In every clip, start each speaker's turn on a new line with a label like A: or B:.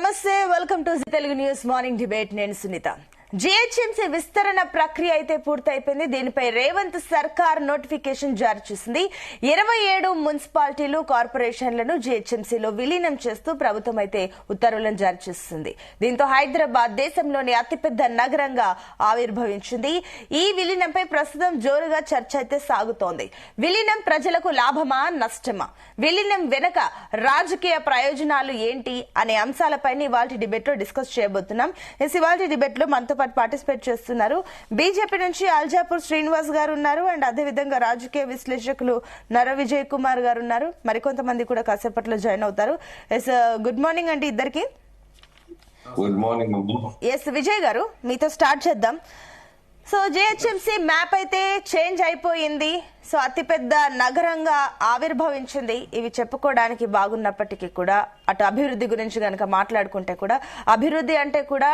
A: నమస్తే, welcome to Telugu news morning debate. నేను Sunitha. GHMC విస్తరణ ప్రక్రియ అయితే పూర్తయిపోయింది. దీనిపై రేవంత్ సర్కార్ నోటిఫికేషన్ జారీ చేసింది. 27 మున్సిపాలిటీలు, కార్పొరేషన్లను జీహెచ్ఎంసీలో విలీనం చేస్తూ ప్రభుత్వం అయితే ఉత్తర్వులను జారీ చేస్తుంది. దీంతో హైదరాబాద్ దేశంలోని అతిపెద్ద నగరంగా ఆవిర్భవించింది. ఈ విలీనంపై ప్రస్తుతం జోరుగా చర్చ అయితే సాగుతోంది. విలీనం ప్రజలకు లాభమా, నష్టమా? విలీనం వెనక రాజకీయ ప్రయోజనాలు ఏంటి అనే అంశాలపైన ఇవాళ డిబేట్ లో డిస్కస్ చేయబోతున్నాం. ఇవాళ డిబేట్ లో మనతో పాటు పార్టిసిపేట్ చేస్తున్నారు బీజేపీ నుంచి అల్జాపూర్ శ్రీనివాస్ గారు ఉన్నారు, అండ్ అదేవిధంగా రాజకీయ విశ్లేషకులు నర విజయ్ కుమార్ గారు ఉన్నారు. మరికొంతమంది కూడా కాసేపట్లో జాయిన్ అవుతారు. గుడ్ మార్నింగ్ అండి ఇద్దరికి.
B: Good morning.
A: ఎస్ విజయ్ గారు, మీతో స్టార్ట్ చేద్దాం. సో జీహెచ్ఎంసీ మ్యాప్ అయితే చేంజ్ అయిపోయింది. సో అతిపెద్ద నగరంగా ఆవిర్భవించింది. ఇవి చెప్పుకోవడానికి బాగున్నప్పటికీ కూడా అటు అభివృద్ధి గురించి కనుక మాట్లాడుకుంటే కూడా అభివృద్ధి అంటే కూడా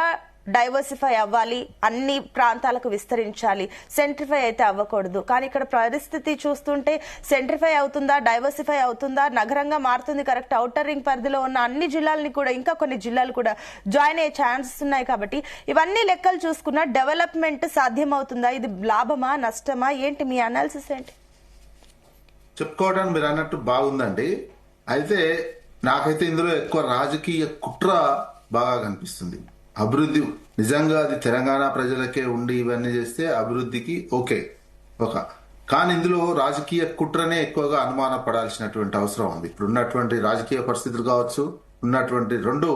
A: డైవర్సిఫై అవ్వాలి, అన్ని ప్రాంతాలకు విస్తరించాలి, సెంట్రిఫై అయితే అవ్వకూడదు. కానీ ఇక్కడ పరిస్థితి చూస్తుంటే సెంట్రిఫై అవుతుందా, డైవర్సిఫై అవుతుందా, నగరంగా మారుతుంది. కరెక్ట్ ఔటర్ రింగ్ పరిధిలో ఉన్న అన్ని జిల్లాలని కూడా, ఇంకా కొన్ని జిల్లాలు కూడా జాయిన్ అయ్యే ఛాన్సెస్ ఉన్నాయి. కాబట్టి ఇవన్నీ లెక్కలు చూసుకున్న డెవలప్మెంట్ సాధ్యమవుతుందా? ఇది లాభమా, నష్టమా? ఏంటి మీ అనాలిసిస్ ఏంటి?
C: చెప్పుకోవడానికి మీరు అన్నట్టు బాగుందండి. అయితే నాకైతే ఇందులో ఎక్కువ రాజకీయ కుట్ర బాగా కనిపిస్తుంది. అభివృద్ధి నిజంగా అది తెలంగాణ ప్రజలకే ఉండి ఇవన్నీ చేస్తే అభివృద్ధికి ఓకే కానీ ఇందులో రాజకీయ కుట్రనే ఎక్కువగా అనుమాన పడాల్సినటువంటి అవసరం ఉంది. ఇప్పుడు ఉన్నటువంటి రాజకీయ పరిస్థితులు కావచ్చు, ఉన్నటువంటి రెండు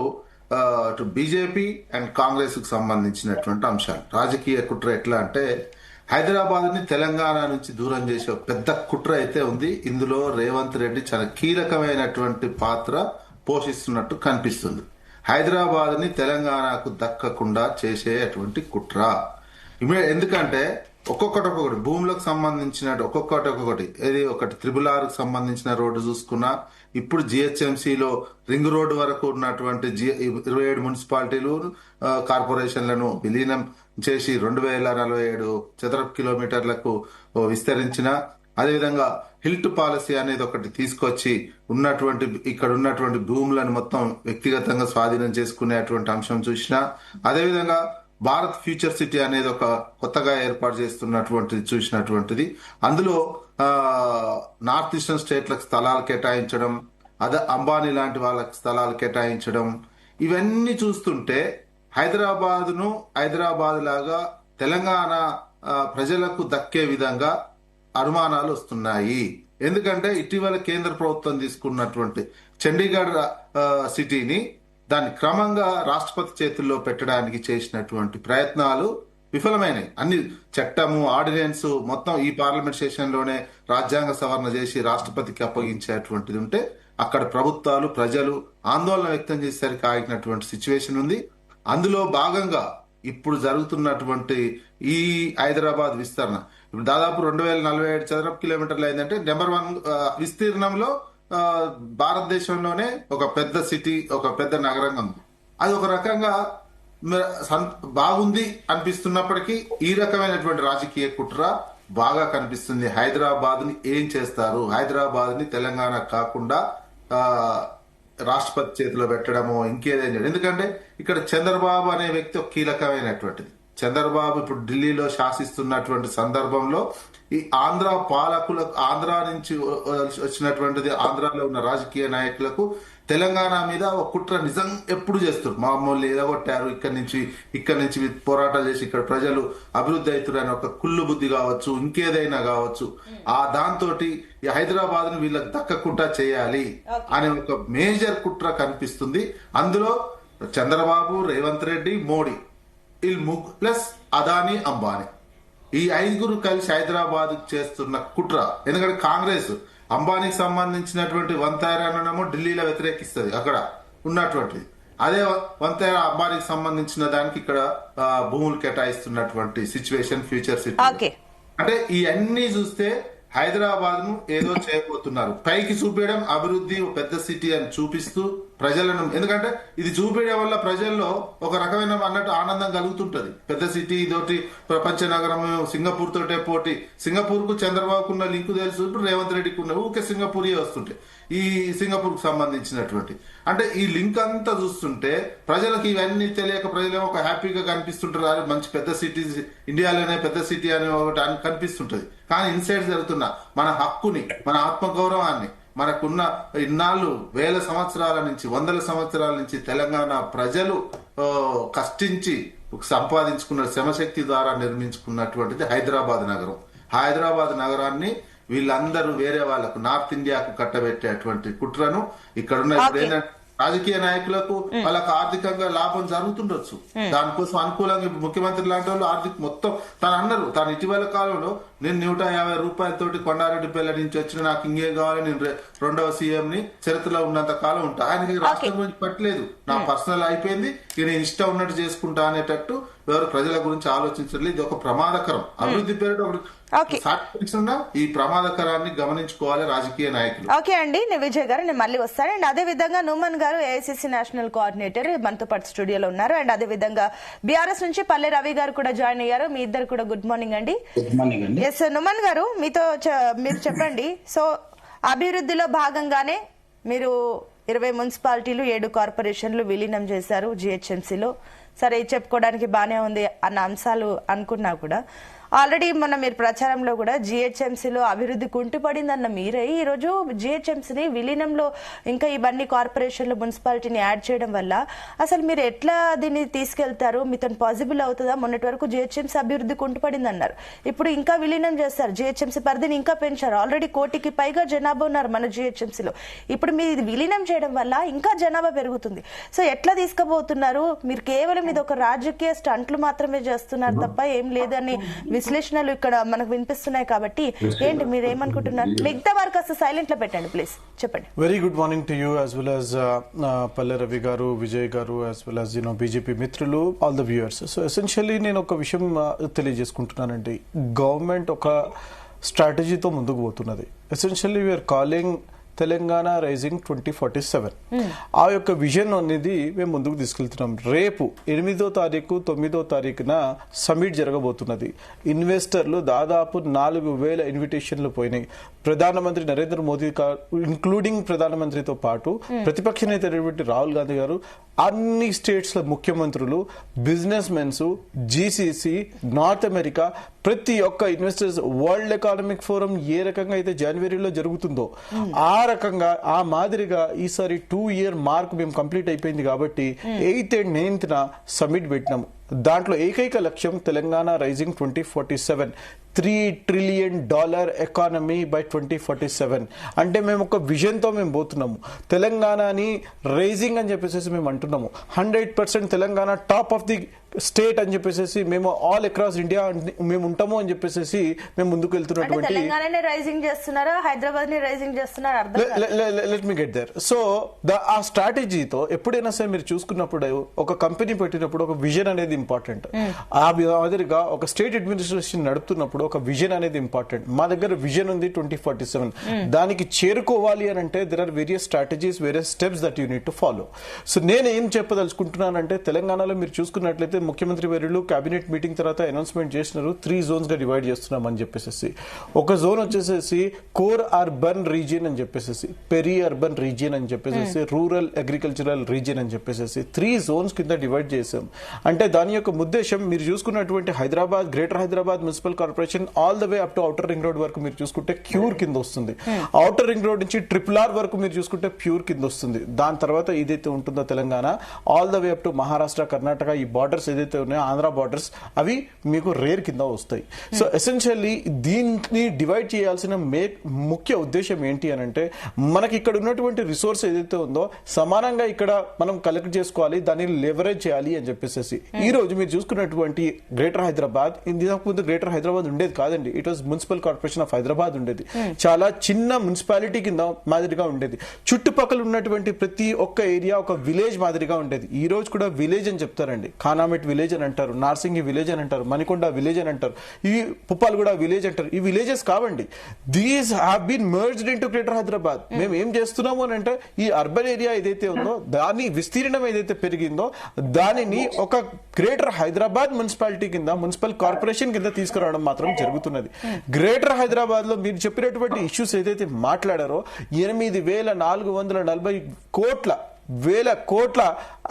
C: అటు బీజేపీ అండ్ కాంగ్రెస్ కు సంబంధించినటువంటి అంశాలు. రాజకీయ కుట్ర ఎట్లా అంటే హైదరాబాద్ ని తెలంగాణ నుంచి దూరం చేసే పెద్ద కుట్ర అయితే ఉంది. ఇందులో రేవంత్ రెడ్డి చాలా కీలకమైనటువంటి పాత్ర పోషిస్తున్నట్టు కనిపిస్తుంది. హైదరాబాద్ ని తెలంగాణకు దక్కకుండా చేసేటువంటి కుట్ర. ఎందుకంటే ఒక్కొక్కటి భూములకు సంబంధించిన ఒక్కొక్కటి ఇది ఒకటి RRR కు సంబంధించిన రోడ్డు చూసుకున్నా, ఇప్పుడు జిహెచ్ఎంసీలో రింగ్ రోడ్డు వరకు ఉన్నటువంటి 27 మున్సిపాలిటీలు, కార్పొరేషన్లను విలీనం చేసి 2047 చదరపు కిలోమీటర్లకు విస్తరించిన, అదేవిధంగా హిల్ట్ పాలసీ అనేది ఒకటి తీసుకొచ్చి ఇక్కడ ఉన్నటువంటి భూములను మొత్తం వ్యక్తిగతంగా స్వాధీనం చేసుకునేటువంటి అంశం చూసినా, అదేవిధంగా భారత్ ఫ్యూచర్ సిటీ అనేది ఒక కొత్తగా ఏర్పాటు చేస్తున్నటువంటిది చూసినటువంటిది. అందులో నార్త్ ఈస్టర్న్ స్టేట్లకు స్థలాలు కేటాయించడం, అంబానీ లాంటి వాళ్ళకి స్థలాలు కేటాయించడం, ఇవన్నీ చూస్తుంటే హైదరాబాద్ లాగా తెలంగాణ ప్రజలకు దక్కే విధంగా అనుమానాలు వస్తున్నాయి. ఎందుకంటే ఇటీవల కేంద్ర ప్రభుత్వం తీసుకున్నటువంటి చండీగఢ్ సిటీని దాన్ని క్రమంగా రాష్ట్రపతి చేతుల్లో పెట్టడానికి చేసినటువంటి ప్రయత్నాలు విఫలమైనాయి. అన్ని చట్టము, ఆర్డినెన్స్ మొత్తం ఈ పార్లమెంట్ సెషన్ లోనే రాజ్యాంగ సవరణ చేసి రాష్ట్రపతికి అప్పగించేటువంటిది ఉంటే అక్కడ ప్రభుత్వాలు, ప్రజలు ఆందోళన వ్యక్తం చేసేసరికి ఆగినటువంటి సిచ్యువేషన్ ఉంది. అందులో భాగంగా ఇప్పుడు జరుగుతున్నటువంటి ఈ హైదరాబాద్ విస్తరణ ఇప్పుడు దాదాపు 2047 చదరపు కిలోమీటర్లు అయిందంటే నెంబర్ 1 విస్తీర్ణంలో భారతదేశంలోనే ఒక పెద్ద సిటీ, ఒక పెద్ద నగరంగా ఉంది. అది ఒక రకంగా బాగుంది అనిపిస్తున్నప్పటికీ ఈ రకమైనటువంటి రాజకీయ కుట్ర బాగా కనిపిస్తుంది. హైదరాబాద్ ని ఏం చేస్తారు, హైదరాబాద్ ని తెలంగాణ కాకుండా రాష్ట్రపతి చేతిలో పెట్టడమో ఇంకేదైనా. ఎందుకంటే ఇక్కడ చంద్రబాబు అనే వ్యక్తి ఒక కీలకమైనటువంటిది. చంద్రబాబు ఇప్పుడు ఢిల్లీలో శాసిస్తున్నటువంటి సందర్భంలో ఈ ఆంధ్ర పాలకులకు, ఆంధ్ర నుంచి వచ్చినటువంటిది ఆంధ్రాలో ఉన్న రాజకీయ నాయకులకు తెలంగాణ మీద ఒక కుట్ర నిజం ఎప్పుడు చేస్తారు. మామూలు ఎదగొట్టారు, ఇక్కడి నుంచి పోరాటాలు చేసి ఇక్కడ ప్రజలు అభివృద్ధి అవుతారని ఒక కుళ్ళు బుద్ధి కావచ్చు, ఇంకేదైనా కావచ్చు, దాంతో ఈ హైదరాబాద్ ను వీళ్ళకి దక్కకుండా చేయాలి అనే ఒక మేజర్ కుట్ర కనిపిస్తుంది. అందులో చంద్రబాబు, రేవంత్ రెడ్డి, మోడీ ప్లస్ అదానీ, అంబానీ ఈ 5 కలిసి హైదరాబాద్ చేస్తున్న కుట్ర. ఎందుకంటే కాంగ్రెస్ అంబానీకి సంబంధించినటువంటి వంతేరానేమో ఢిల్లీలో వ్యతిరేకిస్తుంది అక్కడ ఉన్నటువంటిది. అదే వంతేరా అంబానీకి సంబంధించిన దానికి ఇక్కడ భూములు కేటాయిస్తున్నటువంటి సిచ్యువేషన్ ఫ్యూచర్ సిటీ. అంటే ఈ అన్ని చూస్తే హైదరాబాద్ ను ఏదో చేయబోతున్నారు. పైకి చూపించడం అభివృద్ధి పెద్ద సిటీ అని చూపిస్తూ ప్రజలను, ఎందుకంటే ఇది చూపించడం వల్ల ప్రజల్లో ఒక రకమైన అన్నట్టు ఆనందం కలుగుతుంటది. పెద్ద సిటీ ఇదోటి ప్రపంచ నగరం, సింగపూర్ తోటే పోటీ. సింగపూర్ కు చంద్రబాబుకు ఉన్న లింకు తెలుసు, ఇప్పుడు రేవంత్ రెడ్డికి ఉన్న ఊకే సింగపూర్ వస్తుంటాయి. ఈ సింగపూర్ కు సంబంధించినటువంటి అంటే ఈ లింక్ అంతా చూస్తుంటే ప్రజలకు ఇవన్నీ తెలియక ప్రజలు ఒక హ్యాపీగా కనిపిస్తుంటారు. మంచి పెద్ద సిటీ, ఇండియాలోనే పెద్ద సిటీ అనే ఒకటి కనిపిస్తుంటది. కానీ ఇన్సైడ్ జరుగుతున్న మన హక్కుని, మన ఆత్మగౌరవాన్ని, మనకున్న ఇన్నాళ్ళు వేల సంవత్సరాల నుంచి, వందల సంవత్సరాల నుంచి తెలంగాణ ప్రజలు కష్టించి సంపాదించుకున్న శ్రమశక్తి ద్వారా నిర్మించుకున్నటువంటిది హైదరాబాద్ నగరం. హైదరాబాద్ నగరాన్ని వీళ్ళందరూ వేరే వాళ్ళకు, నార్త్ ఇండియాకు కట్టబెట్టేటువంటి కుట్రను ఇక్కడున్న ఇప్పుడు ఏంటంటే రాజకీయ నాయకులకు వాళ్ళకు ఆర్థికంగా లాభం జరుగుతుండొచ్చు. దానికోసం అనుకూలంగా ఇప్పుడు ముఖ్యమంత్రి లాంటి వాళ్ళు మొత్తం తను అన్నారు, తాను ఇటీవల కాలంలో నేను 150 రూపాయలతోటి కొండారెడ్డిపల్లి నుంచి వచ్చిన, నాకు ఇంకేం కావాలి, నేను 2వ సీఎం ని చరిత్రలో ఉన్నంత కాలం ఉంటా, ఆయనకి రాష్ట్రం గురించి పట్టలేదు, నా పర్సనల్ అయిపోయింది, నేను ఇష్టం ఉన్నట్టు చేసుకుంటా అనేటట్టు ఎవరు ప్రజల గురించి ఆలోచించలేదు. ఇది ఒక ప్రమాదకరం. అభివృద్ధి పేరు ఈ ప్రమాదకరాన్ని గమనించుకోవాలి రాజకీయ నాయకులు.
A: ఓకే అండి, విజయ్ గారు నేను మళ్ళీ వస్తాను. అండ్ అదే విధంగా నూమన్ గారు ఏఐసిసి నేషనల్ కోఆర్డినేటర్ మనతో పాటు స్టూడియోలో ఉన్నారు. అండ్ అదే విధంగా బీఆర్ఎస్ నుంచి పల్లె రవి గారు కూడా జాయిన్ అయ్యారు. మీ ఇద్దరు కూడా గుడ్ మార్నింగ్ అండి. ఎస్ నుమన్ గారు, మీరు చెప్పండి. సో అభివృద్ధిలో భాగంగానే మీరు 20 మున్సిపాలిటీలు 7 కార్పొరేషన్లు విలీనం చేశారు జిహెచ్ఎంసీలో. సరే, చెప్పుకోవడానికి బానే ఉంది అన్న అంశాలు అనుకున్నా కూడా ఆల్రెడీ మొన్న మీరు ప్రచారంలో కూడా జిహెచ్ఎంసీలో అభివృద్ధి కుంటుపడిందన్న మీరే ఈ రోజు జిహెచ్ఎంసీని విలీనంలో ఇంకా ఇవన్నీ కార్పొరేషన్లు, మున్సిపాలిటీని యాడ్ చేయడం వల్ల అసలు మీరు ఎట్లా దీన్ని తీసుకెళ్తారు? మీతో పాసిబుల్ అవుతుందా? మొన్నటి వరకు జిహెచ్ఎంసీ అభివృద్ధి కుంటుపడింది అన్నారు, ఇప్పుడు ఇంకా విలీనం చేస్తారు, జిహెచ్ఎంసీ పరిధిని ఇంకా పెంచారు. ఆల్రెడీ 1 కోటికి పైగా జనాభా ఉన్నారు మన జిహెచ్ఎంసీలో. ఇప్పుడు మీరు విలీనం చేయడం వల్ల ఇంకా జనాభా పెరుగుతుంది. సో ఎట్లా తీసుకుపోతున్నారు? మీరు కేవలం ఇది ఒక రాజకీయ స్టంట్లు మాత్రమే చేస్తున్నారు తప్ప ఏం లేదని విశ్లేషణలు ఇక్కడ మనకు వినిపిస్తున్నాయి. కాబట్టి ఏంటి, మీరు ఏమనుకుంటున్నారు? మిగతా వారు కాస్త సైలెంట్ లో పెట్టండి ప్లీజ్, చెప్పండి.
D: Very good morning to you as well as Palle Ravi garu, Vijay garu, as well as BJP మిత్రులు, all the viewers. So essentially నేను ఒక విషయం తెలియజేసుకుంటున్నానండి. గవర్నమెంట్ ఒక స్ట్రాటజీతో ముందుకు పోతున్నది. Essentially we're calling Telangana rising 2047. ఆ యొక్క విజన్ అనేది మేము ముందుకు తీసుకెళ్తున్నాం. రేపు 8వ తారీఖు 9వ తారీఖున సమ్మిట్ జరగబోతున్నది. ఇన్వెస్టర్లు దాదాపు 4000 ఇన్విటేషన్లు పోయినాయి. ప్రధానమంత్రి నరేంద్ర మోదీ ఇంక్లూడింగ్ ప్రధానమంత్రితో పాటు ప్రతిపక్ష నేత రాహుల్ గాంధీ గారు, అన్ని స్టేట్స్ లో ముఖ్యమంత్రులు, business mens, GCC, north America, ప్రతి ఒక్క ఇన్వెస్టర్స్, వరల్డ్ ఎకనామిక్ ఫోరం ఏ రకంగా అయితే జనవరిలో జరుగుతుందో ఆ రకంగా, ఆ మాదిరిగా ఈసారి 2 year మార్క్ మేము కంప్లీట్ అయిపోయింది కాబట్టి 8th and 9th సమ్మిట్ పెట్టినాము. దాంట్లో ఏకైక లక్ష్యం Telangana rising 2047, $3 trillion economy by 2047. అంటే మేము ఒక విజన్ తో మేము పోతున్నాము. తెలంగాణని రైజింగ్ అని చెప్పేసి మేము అంటున్నాము. 100% Telangana top of the state అని చెప్పేసి మేము ఆల్ అక్రాస్ ఇండియా మేము ఉంటాము అని చెప్పేసి మేము ముందుకు వెళ్తున్నటువంటి.
A: తెలంగాణనే రైజింగ్ చేస్తున్నారా, హైదరాబాద్ ని రైజింగ్ చేస్తున్నారా?
D: Let me get there. So ఆ స్ట్రాటజీతో ఎప్పుడైనా సరే మీరు చూసుకున్నప్పుడు, ఒక కంపెనీ పెట్టినప్పుడు ఒక విజన్ అనేది ఇంపార్టెంట్. ఆ మాదిరిగా ఒక స్టేట్ అడ్మినిస్ట్రేషన్ నడుపుతున్నప్పుడు ఒక విజన్ అనేది ఇంపార్టెంట్. మా దగ్గర విజన్ ఉంది 2047. దానికి చేరుకోవాలి అని అంటే there are various strategies, various steps that you need to follow. So నేను ఏం చెప్పదలుచుకుంటున్నానంటే, తెలంగాణలో మీరు చూసుకున్నట్లయితే ముఖ్యమంత్రి వర్యులు కేబినెట్ మీటింగ్ తర్వాత అనౌన్స్మెంట్ చేసినారు, 3 zones గా డివైడ్ చేస్తున్నామని చెప్పేసి. ఒక జోన్ వచ్చేసేసి కోర్ అర్బన్ రీజియన్ అని చెప్పేసి, పెరి అర్బన్ రీజియన్ అని చెప్పేసి, రూరల్ అగ్రికల్చరల్ రీజియన్ అని చెప్పేసి 3 zones కింద డివైడ్ చేసాం. అంటే దాని యొక్క ఉద్దేశం మీరు చూసుకున్నటువంటి Hyderabad, greater Hyderabad municipal corporation all the way up to outer ring road వరకు మీరు చూసుకుంటే క్యూర్ కింద వస్తుంది. ఔటర్ రింగ్ రోడ్ నుంచి RRR వరకు మీరు చూసుకుంటే ప్యూర్ కింద వస్తుంది. దాని తర్వాత ఏదైతే ఉంటుందో Telangana all the way up to Maharashtra, Karnataka, ఈ బార్డర్స్ ఏదైతే ఉన్నాయో ఆంధ్ర బార్డర్స్, అవి మీకు రేర్ కింద వస్తాయి. సో ఎసెన్షియల్లీ దీన్ని డివైడ్ చేయాల్సిన ముఖ్య ఉద్దేశం ఏంటి అని అంటే, మనకి ఇక్కడ ఉన్నటువంటి రిసోర్స్ ఏదైతే ఉందో సమానంగా ఇక్కడ మనం కలెక్ట్ చేసుకోవాలి, దాన్ని లెవరేజ్ చేయాలి అని చెప్పేసి. ఈ రోజు మీరు చూసుకున్నటువంటి గ్రేటర్ హైదరాబాద్ ఇంతకు ముందు గ్రేటర్ హైదరాబాద్ ఉండేది కాదండి. It was municipal corporation of Hyderabad ఉండేది. చాలా చిన్న మున్సిపాలిటీ కింద మాదిరిగా ఉండేది. చుట్టుపక్కల ఉన్నటువంటి ప్రతి ఒక్క ఏరియా ఒక విలేజ్ మాదిరిగా ఉండేది. ఈ రోజు కూడా విలేజ్ అని చెప్తారండి. ఖానామెట్ విలేజ్ అని అంటారు, నార్సింగి విలేజ్ అని అంటారు, మణికొండ విలేజ్ అని అంటారు, ఈ పుప్పాలగూడ విలేజ్ అంటారు. ఈ విలేజెస్ కావండి. These have been merged into greater Hyderabad. మేము ఏం చేస్తున్నాము అని అంటే ఈ అర్బన్ ఏరియా ఏదైతే ఉందో దాని విస్తీర్ణం ఏదైతే పెరిగిందో దానిని ఒక గ్రేటర్ హైదరాబాద్ మున్సిపాలిటీ కింద, మున్సిపల్ కార్పొరేషన్ కింద తీసుకురావడం మాత్రం జరుగుతున్నది. గ్రేటర్ హైదరాబాద్ లో మీరు చెప్పినటువంటి ఇష్యూస్ ఏదైతే మాట్లాడారో 8,440 వేల కోట్ల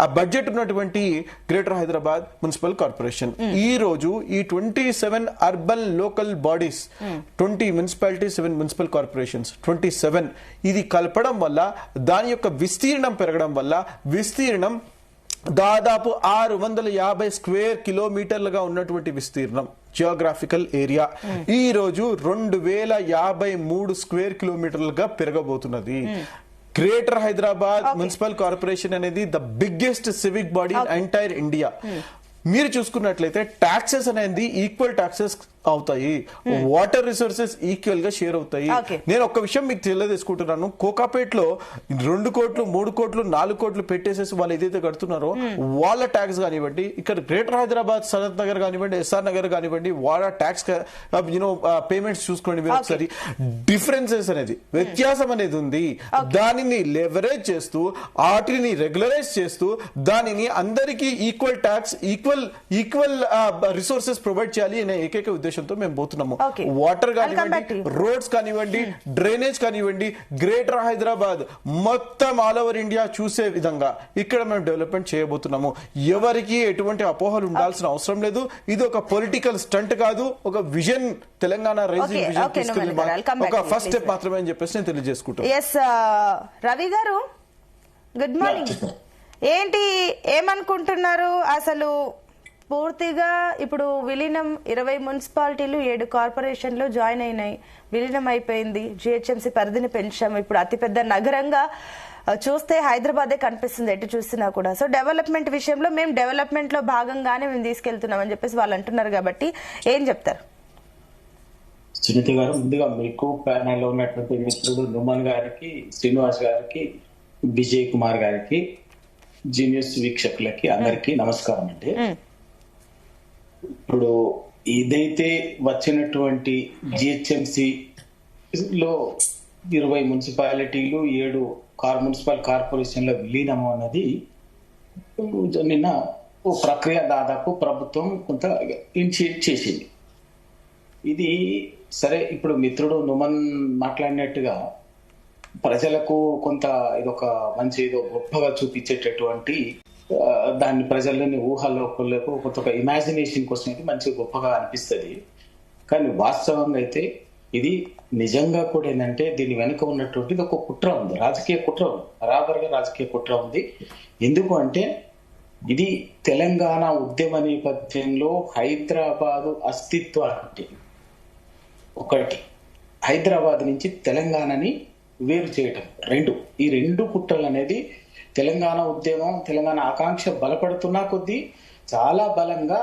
D: ఆ బడ్జెట్ ఉన్నటువంటి గ్రేటర్ హైదరాబాద్ మున్సిపల్ కార్పొరేషన్ ఈ రోజు ఈ 27 urban local bodies, 20 municipalities, 7 municipal corporations, 27 ఇది కలపడం వల్ల దాని యొక్క విస్తీర్ణం పెరగడం వల్ల విస్తీర్ణం దాదాపు 650 స్క్వేర్ కిలోమీటర్లుగా ఉన్నటువంటి విస్తీర్ణం జియోగ్రాఫికల్ ఏరియా ఈ రోజు 2053 స్క్వేర్ కిలోమీటర్లుగా పెరగబోతున్నది. గ్రేటర్ హైదరాబాద్ మున్సిపల్ కార్పొరేషన్ అనేది the biggest civic body in entire India. మీరు చూసుకున్నట్లయితే ట్యాక్సెస్ అనేది ఈక్వల్ ట్యాక్సెస్ అవుతాయి, వాటర్ రిసోర్సెస్ ఈక్వల్ గా షేర్ అవుతాయి. నేను ఒక్క విషయం మీకు తెలియజేసుకుంటున్నాను. కోకాపేట్లో 2 కోట్లు 3 కోట్లు 4 కోట్లు పెట్టేసేసి వాళ్ళు ఏదైతే కడుతున్నారో వాళ్ళ ట్యాక్స్ కానివ్వండి, ఇక్కడ గ్రేటర్ హైదరాబాద్ సనత్ నగర్ కానివ్వండి, ఎస్ఆర్ నగర్ కానివ్వండి, వాళ్ళ ట్యాక్స్ పేమెంట్స్ చూసుకోండి మీరు ఒకసారి. డిఫరెన్సెస్ అనేది వ్యత్యాసం అనేది ఉంది. దానిని లెవరేజ్ చేస్తూ వాటిని రెగ్యులరైజ్ చేస్తూ దానిని అందరికీ equal tax equal resources provide చేయాలి అనే ఏకైక ఉద్దేశం మేము పోతున్నాము. వాటర్ కానివ్వండి, రోడ్స్ కానివ్వండి, డ్రైనేజ్ కానివ్వండి, గ్రేటర్ హైదరాబాద్ మొత్తం ఆల్ ఓవర్ ఇండియా చూసే విధంగా ఇక్కడ మేము డెవలప్మెంట్ చేయబోతున్నాము. ఎవరికి ఎటువంటి అపోహలు ఉండాల్సిన అవసరం లేదు. ఇది ఒక పొలిటికల్ స్టంట్ కాదు, ఒక విజన్, తెలంగాణ రైజింగ్ విజన్ తీసుకెళ్లి ఒక ఫస్ట్ స్టెప్ మాత్రమే అని చెప్పేసి నేను తెలియజేసుకుంటాను.
A: రవి గారు గుడ్ మార్నింగ్. ఏంటి ఏమనుకుంటున్నారు అసలు? పూర్తిగా ఇప్పుడు విలీనం 20 మున్సిపాలిటీలు 7 కార్పొరేషన్లు జాయిన్ అయినాయి, విలీనం అయిపోయింది. జిహెచ్ఎంసీ పరిధిని పెంచాము. ఇప్పుడు అతిపెద్ద నగరంగా చూస్తే హైదరాబాదే కనిపిస్తుంది ఎటు చూసినా కూడా. సో డెవలప్మెంట్ విషయంలో మేము డెవలప్మెంట్ లో భాగంగానే మేము తీసుకెళ్తున్నాం అని చెప్పేసి వాళ్ళు అంటున్నారు. కాబట్టి ఏం చెప్తారు?
E: సునీత గారు, ముందుగా మీకు ప్యానెల్ లో ఉన్నటువంటి మిత్రుడు నుమన్ గారికి, శ్రీనివాస్ గారికి, విజయ్ కుమార్ గారికి, జీనియస్ వీక్షకులకి అందరికి నమస్కారం అండి. ఇప్పుడు ఏదైతే వచ్చినటువంటి జిహెచ్ఎంసి లో 20 మున్సిపాలిటీలు 7 మున్సిపల్ కార్పొరేషన్ల విలీనము అన్నది నిన్న ఓ ప్రక్రియ దాదాపు ప్రభుత్వం కొంత ఇనిషియేట్ చేసింది. ఇది సరే, ఇప్పుడు మిత్రుడు నుమన్ మాట్లాడినట్టుగా ప్రజలకు కొంత ఇదొక మంచి ఏదో గొప్పగా చూపించేటటువంటి దాన్ని ప్రజలని ఊహలోకి కొంత ఇమాజినేషన్ కోసం ఇది మంచి గొప్పగా అనిపిస్తుంది. కానీ వాస్తవంగా అయితే ఇది నిజంగా కూడా ఏంటంటే దీని వెనుక ఉన్నటువంటిది ఒక కుట్ర ఉంది, రాజకీయ కుట్ర ఉంది, బరాబర్గా రాజకీయ కుట్ర ఉంది. ఎందుకు అంటే ఇది తెలంగాణ ఉద్యమ నేపథ్యంలో హైదరాబాదు అస్తిత్వానికి ఒకటి, హైదరాబాద్ నుంచి తెలంగాణని వేరు చేయటం, ఈ రెండు కుట్రలు అనేది తెలంగాణ ఉద్యమం, తెలంగాణ ఆకాంక్ష బలపడుతున్నా కొద్దీ చాలా బలంగా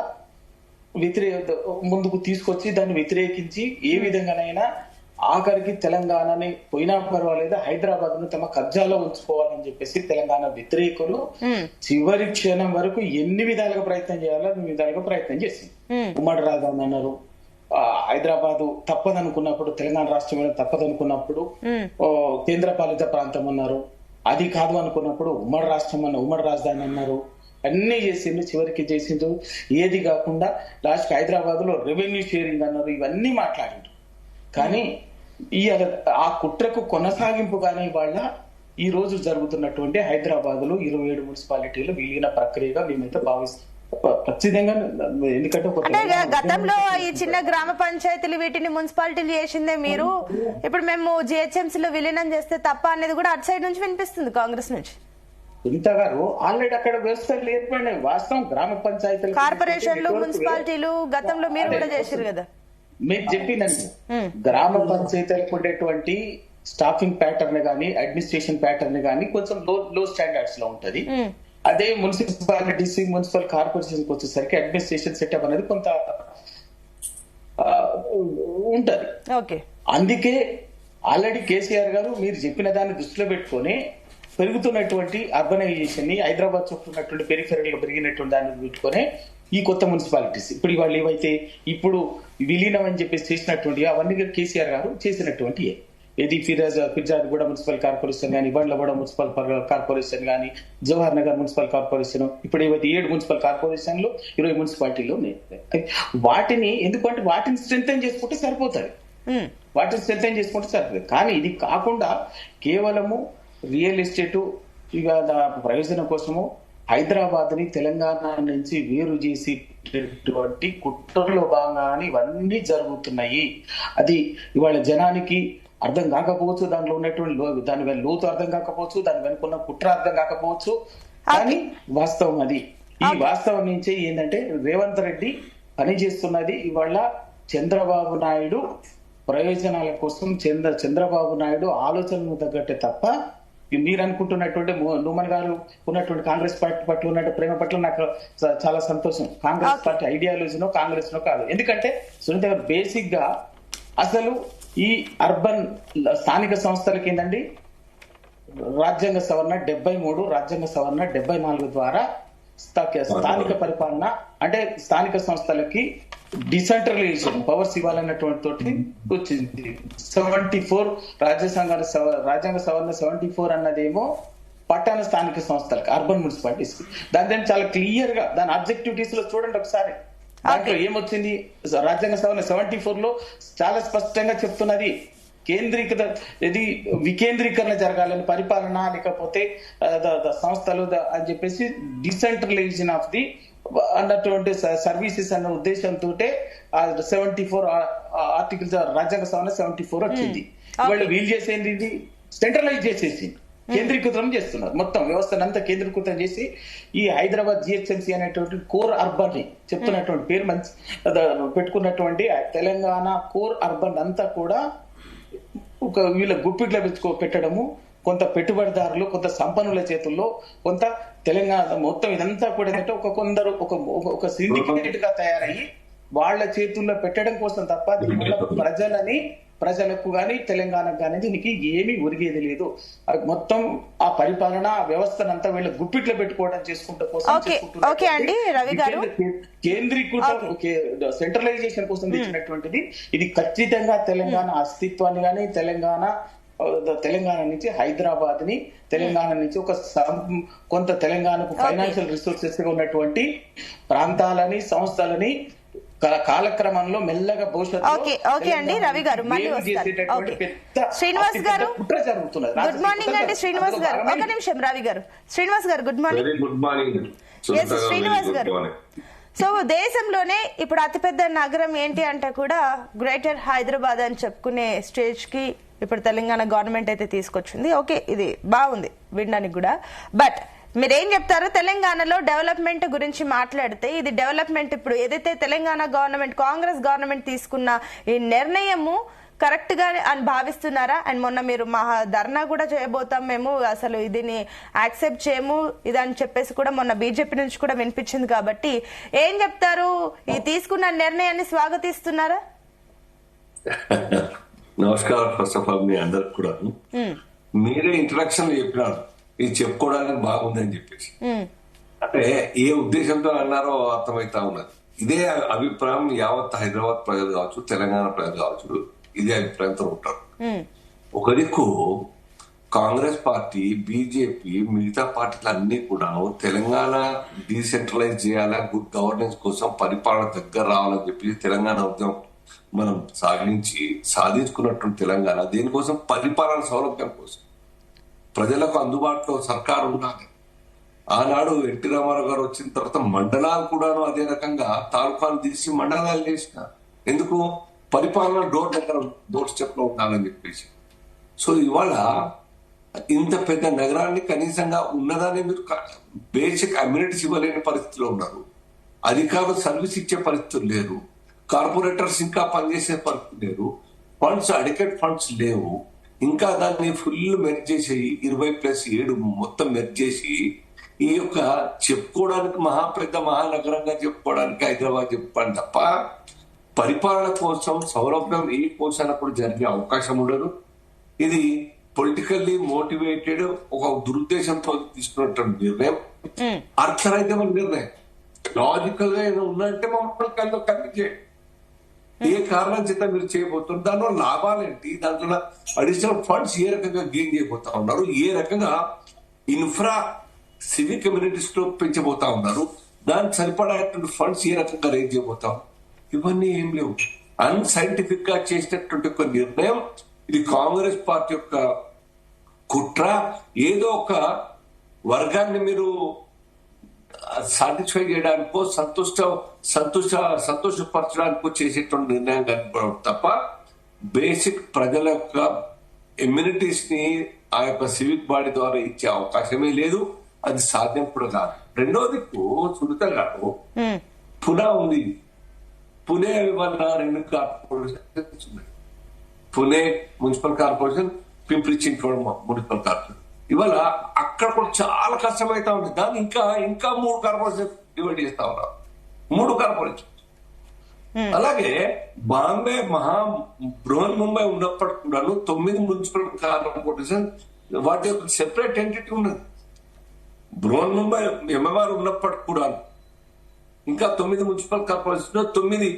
E: ముందుకు తీసుకొచ్చి దాన్ని వ్యతిరేకించి ఏ విధంగానైనా ఆఖరికి తెలంగాణని పోయినా పర్వాలేదు హైదరాబాద్ ను తమ కబ్జాలో ఉంచుకోవాలని చెప్పేసి తెలంగాణ వ్యతిరేకులు చివరి క్షణం వరకు ఎన్ని విధాలుగా ప్రయత్నం చేయాలో అన్ని విధాలుగా ప్రయత్నం చేసింది. ఉమ్మడి రాజధాని అన్నారు, హైదరాబాదు తప్పదనుకున్నప్పుడు, తెలంగాణ రాష్ట్రం తప్పదనుకున్నప్పుడు కేంద్ర పాలిత ప్రాంతం అన్నారు, అది కాదు అనుకున్నప్పుడు ఉమ్మడి రాష్ట్రం ఉమ్మడి రాజధాని అన్నారు, అన్ని చేసిండు. చివరికి చేసిండు ఏది కాకుండా లాస్ట్ హైదరాబాద్ లో రెవెన్యూ షేరింగ్ అన్నారు, ఇవన్నీ మాట్లాడిండు. కానీ ఆ కుట్రకు కొనసాగింపుగానే వాళ్ళ ఈ రోజు జరుగుతున్నటువంటి హైదరాబాద్ లో 27 మున్సిపాలిటీలు విలీన ప్రక్రియగా మేమైతే భావిస్తాం. ఖచ్చితంగా. ఎందుకంటే
A: గతంలో ఈ చిన్న గ్రామ పంచాయతీలు వీటిని మున్సిపాలిటీలు చేసిందే మీరు, ఇప్పుడు మేము జిహెచ్ఎంసీలో విలీనం చేస్తే తప్ప అనేది కూడా అటు సైడ్ నుంచి వినిపిస్తుంది కాంగ్రెస్ నుంచి.
E: సునీత గారు, ఆల్రెడీ అక్కడ వ్యవస్థలు ఏర్పడినాయి. వాస్తవం గ్రామ పంచాయతీలు,
A: కార్పొరేషన్లు, మున్సిపాలిటీలు గతంలో మీరు కూడా చేశారు కదా.
E: మీరు చెప్పినండి, గ్రామ పంచాయతీలకు ఉండేటువంటి స్టాఫింగ్ ప్యాటర్న్ గానీ, అడ్మినిస్ట్రేషన్ ప్యాటర్న్ గానీ కొంచెం లో స్టాండర్డ్స్ లో ఉంటది. అదే మున్సిపాలిటీస్ మున్సిపల్ కార్పొరేషన్ వచ్చేసరికి అడ్మినిస్ట్రేషన్ సెటప్ అనేది కొంత ఉంటది.
A: ఓకే,
E: అందుకే ఆల్రెడీ కేసీఆర్ గారు మీరు చెప్పిన దాన్ని దృష్టిలో పెట్టుకొని పెరుగుతున్నటువంటి అర్బనైజేషన్ ని, హైదరాబాద్ చుట్టూ ఉన్నటువంటి పెరిఫెరల్ పెరిగినటువంటి దాన్ని పెట్టుకొని ఈ కొత్త మున్సిపాలిటీస్ ఇప్పుడు వాళ్ళు ఏవైతే ఇప్పుడు విలీనం అని చెప్పేసి చేసినటువంటి అవన్నీ కేసీఆర్ గారు చేసినటువంటి ఏది ఫిర్జాదిగూడ మున్సిపల్ కార్పొరేషన్ కానీ, బండ్లగూడ మున్సిపల్ కార్పొరేషన్ కానీ, జవహర్ నగర్ మున్సిపల్ కార్పొరేషన్, ఇప్పుడు ఏవైతే 7 మున్సిపల్ కార్పొరేషన్లు 20 మున్సిపాలిటీలు ఉన్నాయి. వాటిని ఎందుకంటే వాటిని స్ట్రెంథెన్ చేసుకుంటే సరిపోతుంది, కానీ ఇది కాకుండా కేవలము రియల్ ఎస్టేట్ ఇక ప్రయోజనం కోసము హైదరాబాద్ ని తెలంగాణ నుంచి వేరు చేసేటటువంటి కుట్రలో భాగంగానే ఇవన్నీ జరుగుతున్నాయి. అది ఇవాళ జనానికి అర్థం కాకపోవచ్చు, దానిలో ఉన్నటువంటి దాని లోతు అర్థం కాకపోవచ్చు, దాని వెనుకున్న కుట్ర అర్థం కాకపోవచ్చు, కానీ వాస్తవం అది. ఈ వాస్తవం నుంచి ఏంటంటే రేవంత్ రెడ్డి పనిచేస్తున్నది ఇవాళ చంద్రబాబు నాయుడు ప్రయోజనాల కోసం, చంద్రబాబు నాయుడు ఆలోచనలు తగ్గట్టే తప్ప మీరు అనుకుంటున్నటువంటి నూమన్ గారు ఉన్నటువంటి కాంగ్రెస్ పార్టీ పట్ల ఉన్నటువంటి ప్రేమ పట్ల నాకు చాలా సంతోషం. కాంగ్రెస్ పార్టీ ఐడియాలజీనో కాంగ్రెస్ నో కాదు. ఎందుకంటే సునీత గారు బేసిక్ గా అసలు ఈ అర్బన్ స్థానిక సంస్థలకి ఏంటండి రాజ్యాంగ సవరణ 73, రాజ్యాంగ సవరణ 74 ద్వారా స్థానిక పరిపాలన అంటే స్థానిక సంస్థలకి డిసెంట్రలైజేషన్ పవర్స్ ఇవ్వాలన్నటువంటి తోటి వచ్చింది. 74 రాజ్యాంగ సవరణ 74 అన్నదేమో పట్టణ స్థానిక సంస్థలకి, అర్బన్ మున్సిపాలిటీస్ కి. దాని చాలా క్లియర్ గా దాని ఆబ్జెక్టివిటీస్ లో చూడండి ఒకసారి. దాంట్లో ఏమొచ్చింది, రాజ్యాంగ సవరణ 74 లో చాలా స్పష్టంగా చెప్తున్నది ఇది వికేంద్రీకరణ జరగాలని పరిపాలన, లేకపోతే సంస్థలు అని చెప్పేసి డిసెంట్రలైజేషన్ ఆఫ్ ది అన్నటువంటి సర్వీసెస్ అన్న ఉద్దేశంతో 74 ఆర్టికల్స్ రాజ్యాంగ సవరణ 74 వచ్చింది. వాళ్ళు వీలు చేసేది ఇది సెంట్రలైజ్ చేసేసి కేంద్రీకృతం చేస్తున్నారు. మొత్తం వ్యవస్థను అంతా కేంద్రీకృతం చేసి ఈ హైదరాబాద్ జిహెచ్ఎంసీ అనేటువంటి కోర్ అర్బన్ ని చెప్తున్నటువంటి పేరు మంచి పెట్టుకున్నటువంటి తెలంగాణ కోర్ అర్బన్ అంతా కూడా ఒక వీళ్ళ గుప్పిట్లో పెట్టడము, కొంత పెట్టుబడిదారులు, కొంత సంపన్నుల చేతుల్లో, కొంత తెలంగాణ మొత్తం ఇదంతా కూడా ఏంటంటే కొందరు ఒక సిండికేట్ గా తయారయ్యి వాళ్ళ చేతుల్లో పెట్టడం కోసం తప్ప దీనివల్ల ప్రజలకు గాని తెలంగాణకు గానీ దీనికి ఏమీ ఒరిగేది లేదు. మొత్తం ఆ పరిపాలన వ్యవస్థనంతా వీళ్ళ గుప్పిట్లో పెట్టుకోవడం చేసుకుంటూ కేంద్రీకృత సెంట్రలైజేషన్ కోసం తెచ్చినటువంటిది. ఇది ఖచ్చితంగా తెలంగాణ అస్తిత్వాన్ని గానీ తెలంగాణ నుంచి హైదరాబాద్ ని, తెలంగాణ నుంచి కొంత తెలంగాణకు ఫైనాన్షియల్ రిసోర్సెస్ గా ఉన్నటువంటి ప్రాంతాలని, సంస్థలని కాలక్రమంలో మెల్లగా
A: రవి గారు మళ్ళీ శ్రీనివాస్ గారు గుడ్ మార్నింగ్ అండి. శ్రీనివాస్ గారు ఒక నిమిషం. రవి గారు, శ్రీనివాస్ గారు good morning.
B: Good morning
A: Srinivas గారు, సో దేశంలోనే ఇప్పుడు అతిపెద్ద నగరం ఏంటి అంటే కూడా గ్రేటర్ హైదరాబాద్ అని చెప్పుకునే స్టేజ్ కి ఇప్పుడు తెలంగాణ గవర్నమెంట్ అయితే తీసుకొచ్చింది. ఓకే, ఇది బాగుంది వినడానికి కూడా. బట్ మీరేం చెప్తారు, తెలంగాణలో డెవలప్మెంట్ గురించి మాట్లాడితే ఇది డెవలప్మెంట్ ఇప్పుడు ఏదైతే తెలంగాణ గవర్నమెంట్, కాంగ్రెస్ గవర్నమెంట్ తీసుకున్న ఈ నిర్ణయము కరెక్ట్ గా అని భావిస్తున్నారా? అండ్ మొన్న మీరు మా ధర్నా కూడా చేయబోతాం మేము, అసలు దీన్ని యాక్సెప్ట్ చేయము ఇదని చెప్పేసి కూడా మొన్న బీజేపీ నుంచి కూడా వినిపించింది. కాబట్టి ఏం చెప్తారు, ఈ తీసుకున్న నిర్ణయాన్ని స్వాగతిస్తున్నారా?
B: నమస్కారం. ఫస్ట్ ఆఫ్ ఆల్ మీ అందరికి కూడా మీరే ఇంట్రడక్షన్ చెప్పినారు ఇది చెప్పుకోవడానికి బాగుందని చెప్పేసి. అంటే ఏ ఉద్దేశంతో అన్నారో అర్థమైతా ఉన్నది. ఇదే అభిప్రాయం యావత్ హైదరాబాద్ ప్రజలు కావచ్చు, తెలంగాణ ప్రజలు కావచ్చు, ఇదే అభిప్రాయంతో ఉంటారు. ఒక దిక్కు కాంగ్రెస్ పార్టీ, బీజేపీ, మిగతా పార్టీలు అన్ని కూడా తెలంగాణ డీసెంట్రలైజ్ చేయాలా, గుడ్ గవర్నెన్స్ కోసం పరిపాలన దగ్గర రావాలని చెప్పి తెలంగాణ ఉద్యమం మనం సాధించుకున్నటువంటి తెలంగాణ దేనికోసం, పరిపాలన సౌలభ్యం కోసం, ప్రజలకు అందుబాటులో సర్కారు ఉండాలి. ఆనాడు ఎన్టీ రామారావు గారు వచ్చిన తర్వాత మండలాలు కూడాను అదే రకంగా తాలూకాలు తీసి మండలాలు చేసిన, ఎందుకు పరిపాలన డోర్ స్టెప్ లో ఉండాలని చెప్పేసి. సో ఇవాళ ఇంత పెద్ద నగరాన్ని కనీసంగా ఉన్నదాన్ని మీరు బేసిక్ అమ్యూనిటీస్ ఇవ్వలేని పరిస్థితిలో ఉన్నారు. అధికారులు సర్వీస్ ఇచ్చే పరిస్థితులు లేరు, కార్పొరేటర్స్ ఇంకా పనిచేసే పరిస్థితి లేరు, ఫండ్స్ అడికేట్ ఫండ్స్ లేవు. ఇంకా దాన్ని ఫుల్ మెర్జ్ చేసి 20+7 మొత్తం మెర్జ్ చేసి ఈ యొక్క చెప్పుకోవడానికి పెద్ద మహానగరంగా చెప్పుకోవడానికి హైదరాబాద్ చెప్పుకోవడం తప్ప పరిపాలన కోసం సౌలభ్యం ఏ పోషణప్పుడు జరిగే అవకాశం ఉండదు. ఇది పొలిటికల్లీ మోటివేటెడ్ ఒక దురుద్దేశంతో తీసుకున్నటువంటి నిర్ణయం, అర్థరహితమైన నిర్ణయం. లాజికల్ గా ఏదో ఉందంటే మమ్మల్ని కనిపించేయండి. ఏ కారణం చేత మీరు చేయబోతున్నారు, దానివల్ల లాభాలేంటి, దాంట్లో అడిషనల్ ఫండ్స్ ఏ రకంగా గెయిన్ చేయబోతా ఉన్నారు, ఏ రకంగా ఇన్ఫ్రా సివిక్ కమ్యూనిటీస్ లో పెంచబోతా ఉన్నారు, దానికి సరిపడేటువంటి ఫండ్స్ ఏ రకంగా రేజ్ చేయబోతాం, ఇవన్నీ ఏం లేవు. అన్సైంటిఫిక్ గా చేసినటువంటి ఒక నిర్ణయం. ఇది కాంగ్రెస్ పార్టీ యొక్క కుట్ర. ఏదో ఒక వర్గాన్ని మీరు సాటిస్ఫై చేయడానికో సంతోషపరచడానికో చేసేటువంటి నిర్ణయం కనుకోవడం తప్ప బేసిక్ ప్రజల యొక్క ఇమ్యూనిటీస్ ని ఆ యొక్క సివిక్ బాడీ ద్వారా ఇచ్చే అవకాశమే లేదు. అది సాధ్యం కూడా కాదు. రెండోది సునీత గారు, పునా ఉంది. పునే వల్ల 2 కార్పొరేషన్స్ ఉన్నాయి. Pune municipal corporation, Pimpri Chinchwad municipal corporation. ఇవాళ అక్కడ కూడా చాలా కష్టమైతా ఉంది. దాన్ని ఇంకా 3 కార్పొరేషన్ డివైడ్ చేస్తా ఉన్నారు. 3 కార్పొరేషన్. అలాగే బాంబే బృహన్ ముంబై ఉన్నప్పటికి కూడాను 9 మున్సిపల్ కార్పొరేషన్ వాటి యొక్క సెపరేట్ ఎంటిటీ ఉన్నది. బృహన్ ముంబై ఎంఎంఆర్ ఉన్నప్పటికి కూడా ఇంకా 9 మున్సిపల్ కార్పొరేషన్, 9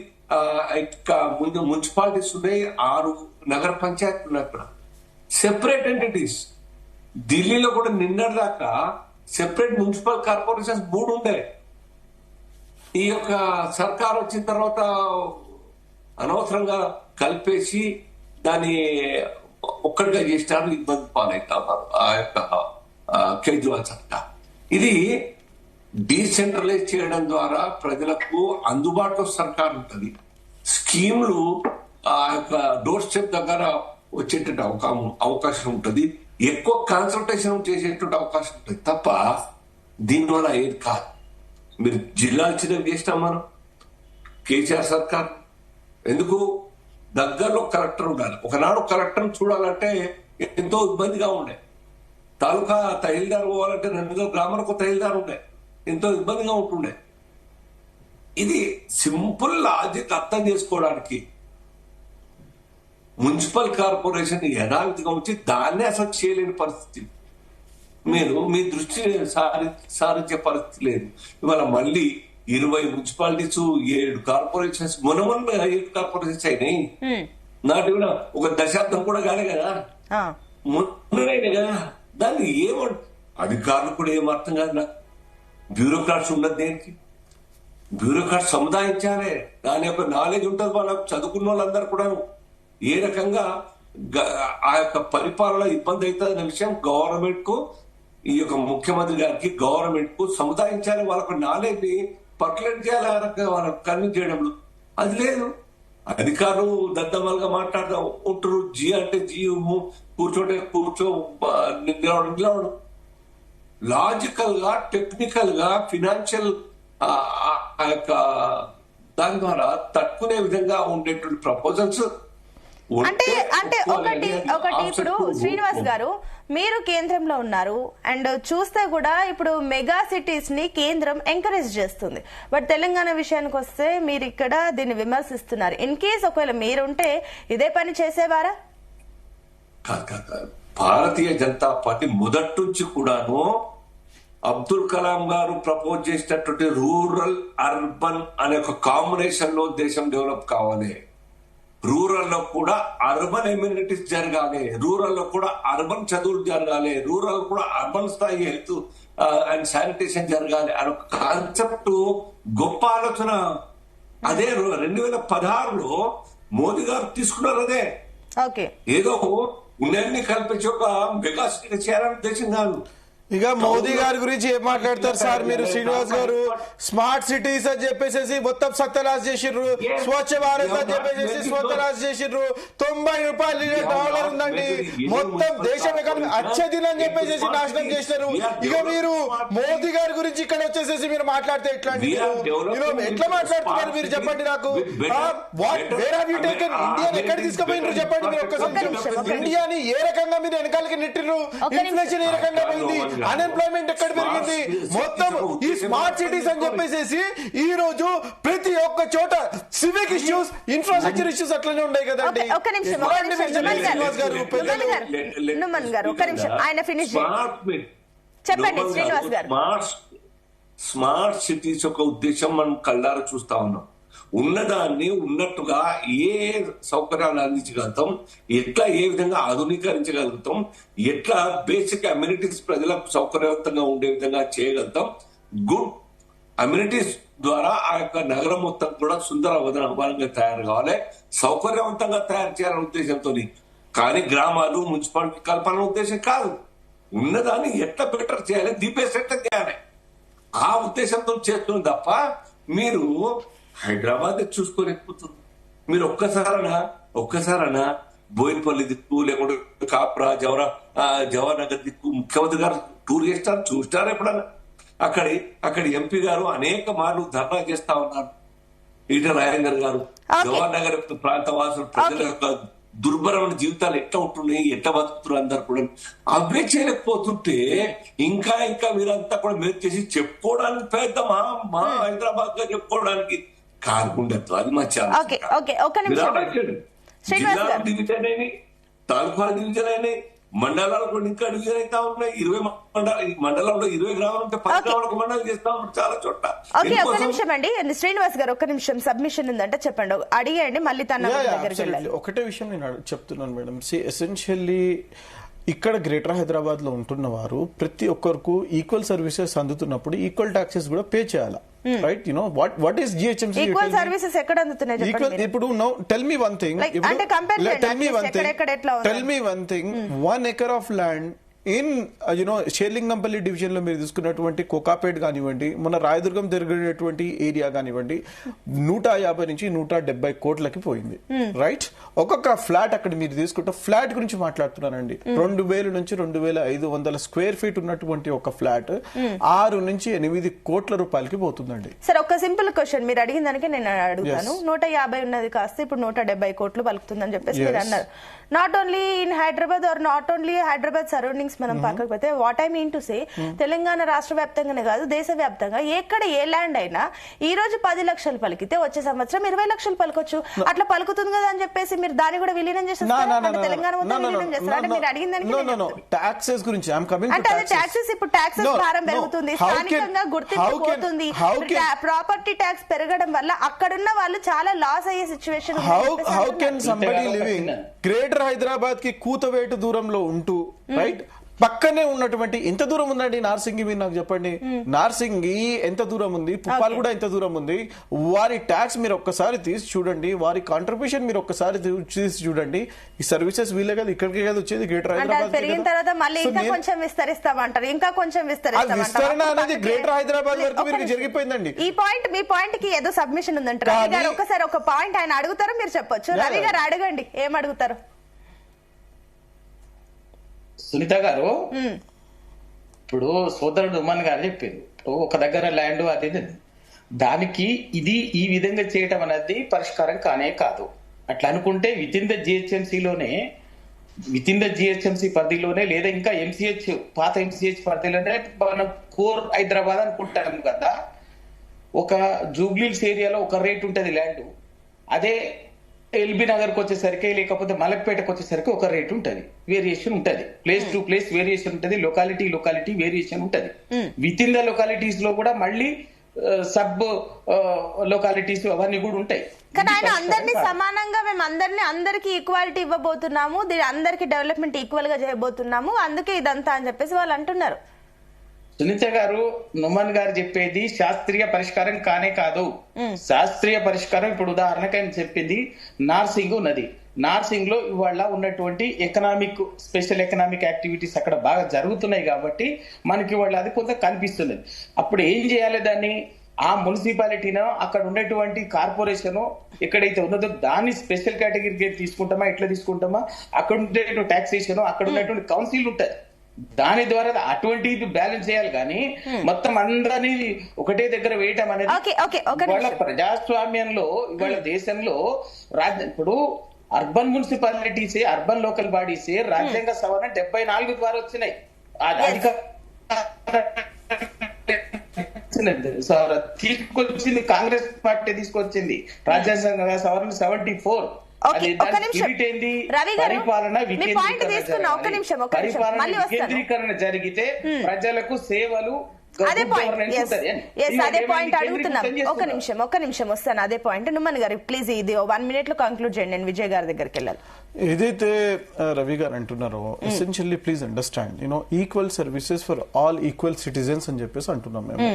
B: మున్సిపాలిటీస్ ఉన్నాయి, 6 నగర పంచాయతీలు ఉన్నాయి. అక్కడ సెపరేట్ ఎంటిటీస్. ఢిల్లీలో కూడా నిన్నటిదాకా సెపరేట్ మున్సిపల్ కార్పొరేషన్స్ 3 ఉండే. ఈ యొక్క సర్కార్ వచ్చిన తర్వాత అనవసరంగా కలిపేసి దాన్ని ఒక్కడిగా చేసినారు, ఇబ్బంది పాలవుతా ఉన్నారు ఆ యొక్క కేజ్రీవాల్ సర్కార్. ఇది డీసెంట్రలైజ్ చేయడం ద్వారా ప్రజలకు అందుబాటులో సర్కార్ ఉంటుంది. స్కీమ్లు ఆ యొక్క డోర్ స్టెప్ దగ్గర వచ్చేటువంటి అవకాశం ఉంటుంది. ఎక్కువ కాన్సల్టేషన్ చేసేటువంటి అవకాశం ఉంటుంది తప్ప దీనివల్ల ఏది కాదు. మీరు జిల్లాలు చిన్నవి చేసినాం మనం. కేసీఆర్ సర్కార్ ఎందుకు దగ్గరలో కలెక్టర్ ఉండాలి. ఒకనాడు కలెక్టర్ చూడాలంటే ఎంతో ఇబ్బందిగా ఉండే. తాలూకా తహసీల్దార్ పోవాలంటే 200 గ్రామాలకు తహసీల్దార్ ఉండే, ఎంతో ఇబ్బందిగా ఉంటుండే. ఇది సింపుల్ లాజిక్ అర్థం చేసుకోవడానికి మున్సిపల్ కార్పొరేషన్ యథావిధిగా ఉంచి దాన్నే అసలు చేయలేని పరిస్థితి. మీరు మీ దృష్టి సారించే పరిస్థితి లేదు. ఇవాళ మళ్ళీ 20 మున్సిపాలిటీస్, 7 కార్పొరేషన్స్, మొన్న 7 కార్పొరేషన్స్ అయినాయి. నాటి కూడా ఒక దశాబ్దం కూడా కాలే కదా, మొన్ననే కదా. దాన్ని అధికారులు కూడా ఏం అర్థం కాదు నాకు. బ్యూరోక్రాట్స్ ఉన్నది దేనికి? బ్యూరోక్రాట్స్ సముదాయించాలి, దాని యొక్క నాలెడ్జ్ ఉంటుంది వాళ్ళకు. చదువుకున్న వాళ్ళందరూ కూడా ఏ రకంగా ఆ యొక్క పరిపాలన ఇబ్బంది అవుతుందనే విషయం గవర్నమెంట్ కు, ఈ యొక్క ముఖ్యమంత్రి గారికి, గవర్నమెంట్ కు సముదాయించాలి. వాళ్ళకు నాలెడ్జ్ ని పర్కులేట్ చేయాలి, ఆ రకంగా వాళ్ళకు కన్విన్స్ చేయడంలో. అది లేదు. అధికారులు దద్దమ్మలుగా మాట్లాడుతూ ఉంటారు. జీ అంటే జీ, కూర్చోటే కూర్చో, నిలవడం. లాజికల్ గా, టెక్నికల్ గా, ఫినాన్షియల్ ఆ యొక్క దాని ద్వారా తట్టుకునే విధంగా ఉండేటువంటి ప్రపోజల్స్
A: అంటే ఒకటి ఇప్పుడు శ్రీనివాస్ గారు, మీరు కేంద్రంలో ఉన్నారు అండ్ చూస్తే కూడా ఇప్పుడు మెగా సిటీస్ ని కేంద్రం ఎంకరేజ్ చేస్తుంది. బట్ తెలంగాణ విషయానికి వస్తే మీరు ఇక్కడ దీన్ని విమర్శిస్తున్నారు. ఇన్ కేస్ ఒకవేళ మీరుంటే ఇదే పని చేసేవారా?
B: భారతీయ జనతా పార్టీ మొదటి నుంచి కూడాను అబ్దుల్ కలాం గారు ప్రపోజ్ చేసినటువంటి రూరల్ అర్బన్ అనే ఒక కాంబినేషన్ లో దేశం డెవలప్ కావాలి. రూరల్ లో కూడా అర్బన్ ఎమ్యూనిటీస్ జరగాలి, రూరల్ లో కూడా అర్బన్ చదువులు జరగాలి, రూరల్ కూడా అర్బన్ స్థాయి హెల్త్ అండ్ శానిటేషన్ జరగాలి అనే ఒక కాన్సెప్ట్, గొప్ప ఆలోచన. అదే 2016లో మోదీ గారు తీసుకున్నారు. అదే ఏదో ఉన్నన్ని కల్పించి ఒక మెగా సిటీ చేయాలని ఉద్దేశం కాదు.
D: ఇక మోదీ గారి గురించి ఏం మాట్లాడతారు సార్ మీరు? శ్రీనివాస్ గారు స్మార్ట్ సిటీస్ అని చెప్పేసి మొత్తం సత్యనాశ చేసిర్రు, స్వచ్ఛ భారత్ అని చెప్పేసి సత్యనాశ చేసిర్రు. $90 ఉందండి, మొత్తం దేశం ఎకానమీ అచ్చదిన్ అని చెప్పేసి నాశనం చేసినారు. ఇక మీరు మోదీ గారి గురించి ఇక్కడ వచ్చేసేసి మీరు మాట్లాడితే ఎట్లా అండి? ఎట్లా మాట్లాడుతున్నారు మీరు చెప్పండి నాకు. వేర్ హావ్ యూ టేకెన్ ఇండియాని ఎక్కడ తీసుకుపోయినారు చెప్పండి మీరు ఒక్కసారి. ఇండియాని ఏ రకంగా మీరు వెనకాలకి నెట్టిర్రు? ఇన్ఫ్లేషన్ ఏ రకంగా పోయింది? అన్ఎంప్లాయ్మెంట్ ఎక్కడ పెరిగింది? మొత్తం ఈ స్మార్ట్ సిటీస్ అని చెప్పేసి ఈ రోజు ప్రతి ఒక్క చోట సివిక్ ఇష్యూస్, ఇన్ఫ్రాస్ట్రక్చర్ ఇష్యూస్ అట్లనే ఉన్నాయి కదండి.
A: ఒక నిమిషం నుమన్ గారు, ఒక నిమిషం ఆయన ఫినిష్ చెప్పండి శ్రీనివాస్ గారు.
B: స్మార్ట్ సిటీస్ యొక్క ఉద్దేశం మనం కళ్ళారా చూస్తా ఉన్నాం. ఉన్నదాన్ని ఉన్నట్టుగా ఏ సౌకర్యాలు అందించగలుగుతాం, ఎట్లా ఏ విధంగా ఆధునీకరించగలుగుతాం, ఎట్లా బేసిక్ అమ్యూనిటీస్ ప్రజలకు సౌకర్యవంతంగా ఉండే విధంగా చేయగలుగుతాం. గుడ్ అమ్యూనిటీస్ ద్వారా ఆ యొక్క నగరం మొత్తం కూడా సుందర వదనంగా తయారు కావాలి, సౌకర్యవంతంగా తయారు చేయాలనే ఉద్దేశంతో. కానీ గ్రామాలు మున్సిపాలిటీ కల్పన ఉద్దేశం కాదు. ఉన్నదాన్ని ఎట్లా బెటర్ చేయాలి, ది బెస్ట్ ఎట్లా చేయాలి, ఆ ఉద్దేశంతో చేస్తుంది తప్ప మీరు హైదరాబాద్ చూసుకోలేకపోతుంది. మీరు ఒక్కసారనా బోయినపల్లి దిక్కు, లేకుంటే కాప్రా, జవహర్ నగర్ దిక్కు ముఖ్యమంత్రి గారు టూర్ చేస్తారు, చూస్తారు ఎప్పుడన్నా? అక్కడి ఎంపీ గారు అనేక మార్లు ధర్నా చేస్తా ఉన్నారు. ఈటల రాజేందర్ గారు జవహర్ నగర్ ప్రాంత వాసులు ప్రజల యొక్క దుర్భరమైన జీవితాలు ఎట్లా ఉంటున్నాయి, ఎట్లా బతుకుతున్నారు అందరు కూడా అవే చేయలేకపోతుంటే ఇంకా మీరంతా కూడా మీరు చేసి చెప్పుకోవడానికి పెద్ద మా హైదరాబాద్ గా చెప్పుకోవడానికి కాకుండా అది మా జిల్లా డివిజన్ అయినాయి, తాలూకా డివిజన్ అయినాయి, మండలాలు కూడా ఇంకా డివిజన్ అవుతా ఉన్నాయి. 20 మండలంలో 20 గ్రామాలు ఉంటే 10 గ్రామాలకు మండలం చేస్తా ఉన్నారు చాలా చోట్ల.
A: ఒక నిమిషం అండి శ్రీనివాస్ గారు, ఒక నిమిషం సబ్మిషన్ ఉందంటే చెప్పండి, అడిగండి మళ్ళీ తన దగ్గరికి వెళ్ళాలి.
D: ఒకటే విషయం నేను చెప్తున్నాను మేడం. ఎసెన్షియల్లీ ఇక్కడ గ్రేటర్ హైదరాబాద్ లో ఉంటున్న వారు ప్రతి ఒక్కరికి ఈక్వల్ సర్వీసెస్ అందుతున్నప్పుడు ఈక్వల్ టాక్సెస్ కూడా పే చేయాలా, right? You know what is GHMC
A: equal services ఎక్కడ అందుతున్నాయి చెప్పండి.
D: ఇప్పుడు tell me one thing, 1 acre of land in Serilingampally division లో మీరు తీసుకున్నటువంటి కోకాపేట్ కానివ్వండి, మన రాయదుర్గం జరిగినటువంటి ఏరియా కానివ్వండి, 150 నుంచి 170 కోట్లకి పోయింది, రైట్? ఒక్కొక్క ఫ్లాట్ అక్కడ మీరు తీసుకుంటే, ఫ్లాట్ గురించి మాట్లాడుతున్నానండి, 2000 నుంచి 2500 స్క్వేర్ ఫీట్ ఉన్నటువంటి ఒక ఫ్లాట్ 6 నుంచి 8 కోట్ల రూపాయలకి పోతుందండి.
A: సరే, ఒక సింపుల్ క్వశ్చన్ మీరు అడిగిన దానికి నేను అడుగుతాను. 150 ఉన్నది కాస్త ఇప్పుడు 170 కోట్లు పలుకుతుందని చెప్పేసి మీరు అన్నారు. Not only in Hyderabad or not only Hyderabad surroundings మనం పక్కకపోతే, what I mean to say, Telangana రాష్ట్ర వ్యాప్తంగానే కాదు దేశ వ్యాప్తంగా ఎక్కడ ఏ ల్యాండ్ అయినా ఈ రోజు 10 లక్షలు పలికితే వచ్చే సంవత్సరం 20 లక్షలు పలకొచ్చు. అట్లా పలుకుతుంది కదా అని చెప్పేసి మీరు దాన్ని కూడా విలీనం చేస్తారు, తెలంగాణ మొత్తం విలీనం చేస్తారు. అంటే మీరు అడిగిన దానికి
D: టాక్సెస్ గురించి
A: అంటే అది టాక్సెస్, ఇప్పుడు టాక్సెస్ భారం పెరుగుతుంది, స్థానికంగా గుర్తింపు పోతుంది, ప్రాపర్టీ ట్యాక్స్ పెరగడం వల్ల అక్కడున్న వాళ్ళు చాలా లాస్ అయ్యే situation.
D: How can somebody living greater Hyderabad కి కూతవేటు దూరంలో ఉంటూ, రైట్, పక్కనే ఉన్నటువంటి ఎంత దూరం ఉందండి నార్సింగి? మీరు నాకు చెప్పండి, నార్సింగి ఎంత దూరం ఉంది, పుప్పాలు కూడా ఎంత దూరం ఉంది. వారి ట్యాక్స్ మీరు ఒక్కసారి తీసి చూడండి, వారి కాంట్రిబ్యూషన్ మీరు ఒక్కసారి తీసి చూడండి. ఈ సర్వీసెస్ వీళ్ళే కదా ఇక్కడికే కదా వచ్చేది, గ్రేటర్ హైదరాబాద్
A: పెరిగిన తర్వాత మళ్ళీ ఇంకా కొంచెం విస్తరిస్తామంటారు, ఇంకా కొంచెం
D: విస్తరణ అనేది గ్రేటర్ హైదరాబాద్ వరకు మీరు జరిగిపోయిందండి.
A: ఈ పాయింట్, మీ పాయింట్ కి ఏదో సబ్మిషన్ ఉందంటారు. రవి గారు ఒకసారి ఒక పాయింట్ ఆయన అడుగుతారు, మీరు చెప్పొచ్చు. రవి గారు అడగండి, ఏం అడుగుతారు?
E: సునీత గారు, ఇప్పుడు సోదరుడు ఉమ్మన్ గారు చెప్పింది, ఒక దగ్గర ల్యాండ్ అది దానికి ఇది ఈ విధంగా చేయటం అనేది పరిష్కారం కానే కాదు. అట్లా అనుకుంటే విత్ ఇన్ ద జిహెచ్ఎంసీ పరిధిలోనే, లేదా ఇంకా ఎంసీహెచ్ పాత ఎంసీహెచ్ పరిధిలోనే మనం కోర్ హైదరాబాద్ అనుకుంటాం కదా. ఒక జూబ్లీహిల్స్ ఏరియాలో ఒక రేట్ ఉంటది ల్యాండ్, అదే ఎల్బీ నగర్కి వచ్చేసరికి, లేకపోతే మలక్పేటకు వచ్చేసరికి ఒక రేట్ ఉంటది, వేరియేషన్ ఉంటది, ప్లేస్ టు ప్లేస్ వేరియేషన్ ఉంటది, లొకాలిటీ వేరియేషన్ ఉంటది. విత్ ఇన్ ద లొకాలిటీస్ లో కూడా మళ్ళీ సబ్ లొకాలిటీస్ అవన్నీ కూడా ఉంటాయి.
A: కానీ ఆయన అందరినీ సమానంగా, మేము అందరికి ఈక్వాలిటీ ఇవ్వబోతున్నాము, అందరికి డెవలప్మెంట్ ఈక్వల్ గా చేయబోతున్నాము, అందుకే ఇదంతా అని చెప్పేసి వాళ్ళు అంటున్నారు.
E: సునీత గారు, నుమన్ గారు చెప్పేది శాస్త్రీయ పరిష్కారం కానే కాదు. శాస్త్రీయ పరిష్కారం ఇప్పుడు ఉదాహరణకు ఆయన చెప్పింది నార్సింగ్ ఉన్నది. నార్సింగ్ లో ఇవాళ ఉన్నటువంటి స్పెషల్ ఎకనామిక్ యాక్టివిటీస్ అక్కడ బాగా జరుగుతున్నాయి కాబట్టి మనకి ఇవాళ అది కొంత కనిపిస్తున్నది. అప్పుడు ఏం చేయాలి? దాన్ని ఆ మున్సిపాలిటీనో అక్కడ ఉన్నటువంటి కార్పొరేషన్ ఎక్కడైతే ఉన్నదో దాన్ని స్పెషల్ కేటగిరీ తీసుకుంటామా, ఎట్లా తీసుకుంటామా, అక్కడ ఉండేటువంటి టాక్సేషన్, అక్కడ ఉన్నటువంటి కౌన్సిల్ ఉంటుంది, దాని ద్వారా అటువంటి బ్యాలెన్స్ చేయాలి. కానీ మొత్తం అందరినీ ఒకటే దగ్గర వేయటం అనేది ఇవాళ ప్రజాస్వామ్యంలో, ఇవాళ దేశంలో ఇప్పుడు అర్బన్ మున్సిపాలిటీసే, అర్బన్ లోకల్ బాడీసే రాజ్యాంగ సవరణ 74 ద్వారా వచ్చినాయి. తీసుకొచ్చింది కాంగ్రెస్ పార్టీ, తీసుకొచ్చింది రాజ్యాంగ సవరణ 74.
A: రవి గారు మీ పాయింట్ తీసుకున్నా, ఒక్క నిమిషం మళ్ళీ వస్తాను.
E: వికేంద్రీకరణ జరిగితే ప్రజలకు సేవలు,
A: అదే పాయింట్ అదే పాయింట్ అడుగుతున్నాం. ఒక్క నిమిషం వస్తాను, అదే పాయింట్. నుమ్మన్ గారు ప్లీజ్ ఇది 1 minute లో కంక్లూడ్ చేయండి, నేను విజయ్ గారి దగ్గరికి వెళ్ళాలి.
D: ఏదైతే రవి గారు అంటున్నారో essentially please understand equal services for all equal citizens అని చెప్పేసి అంటున్నాం మేము.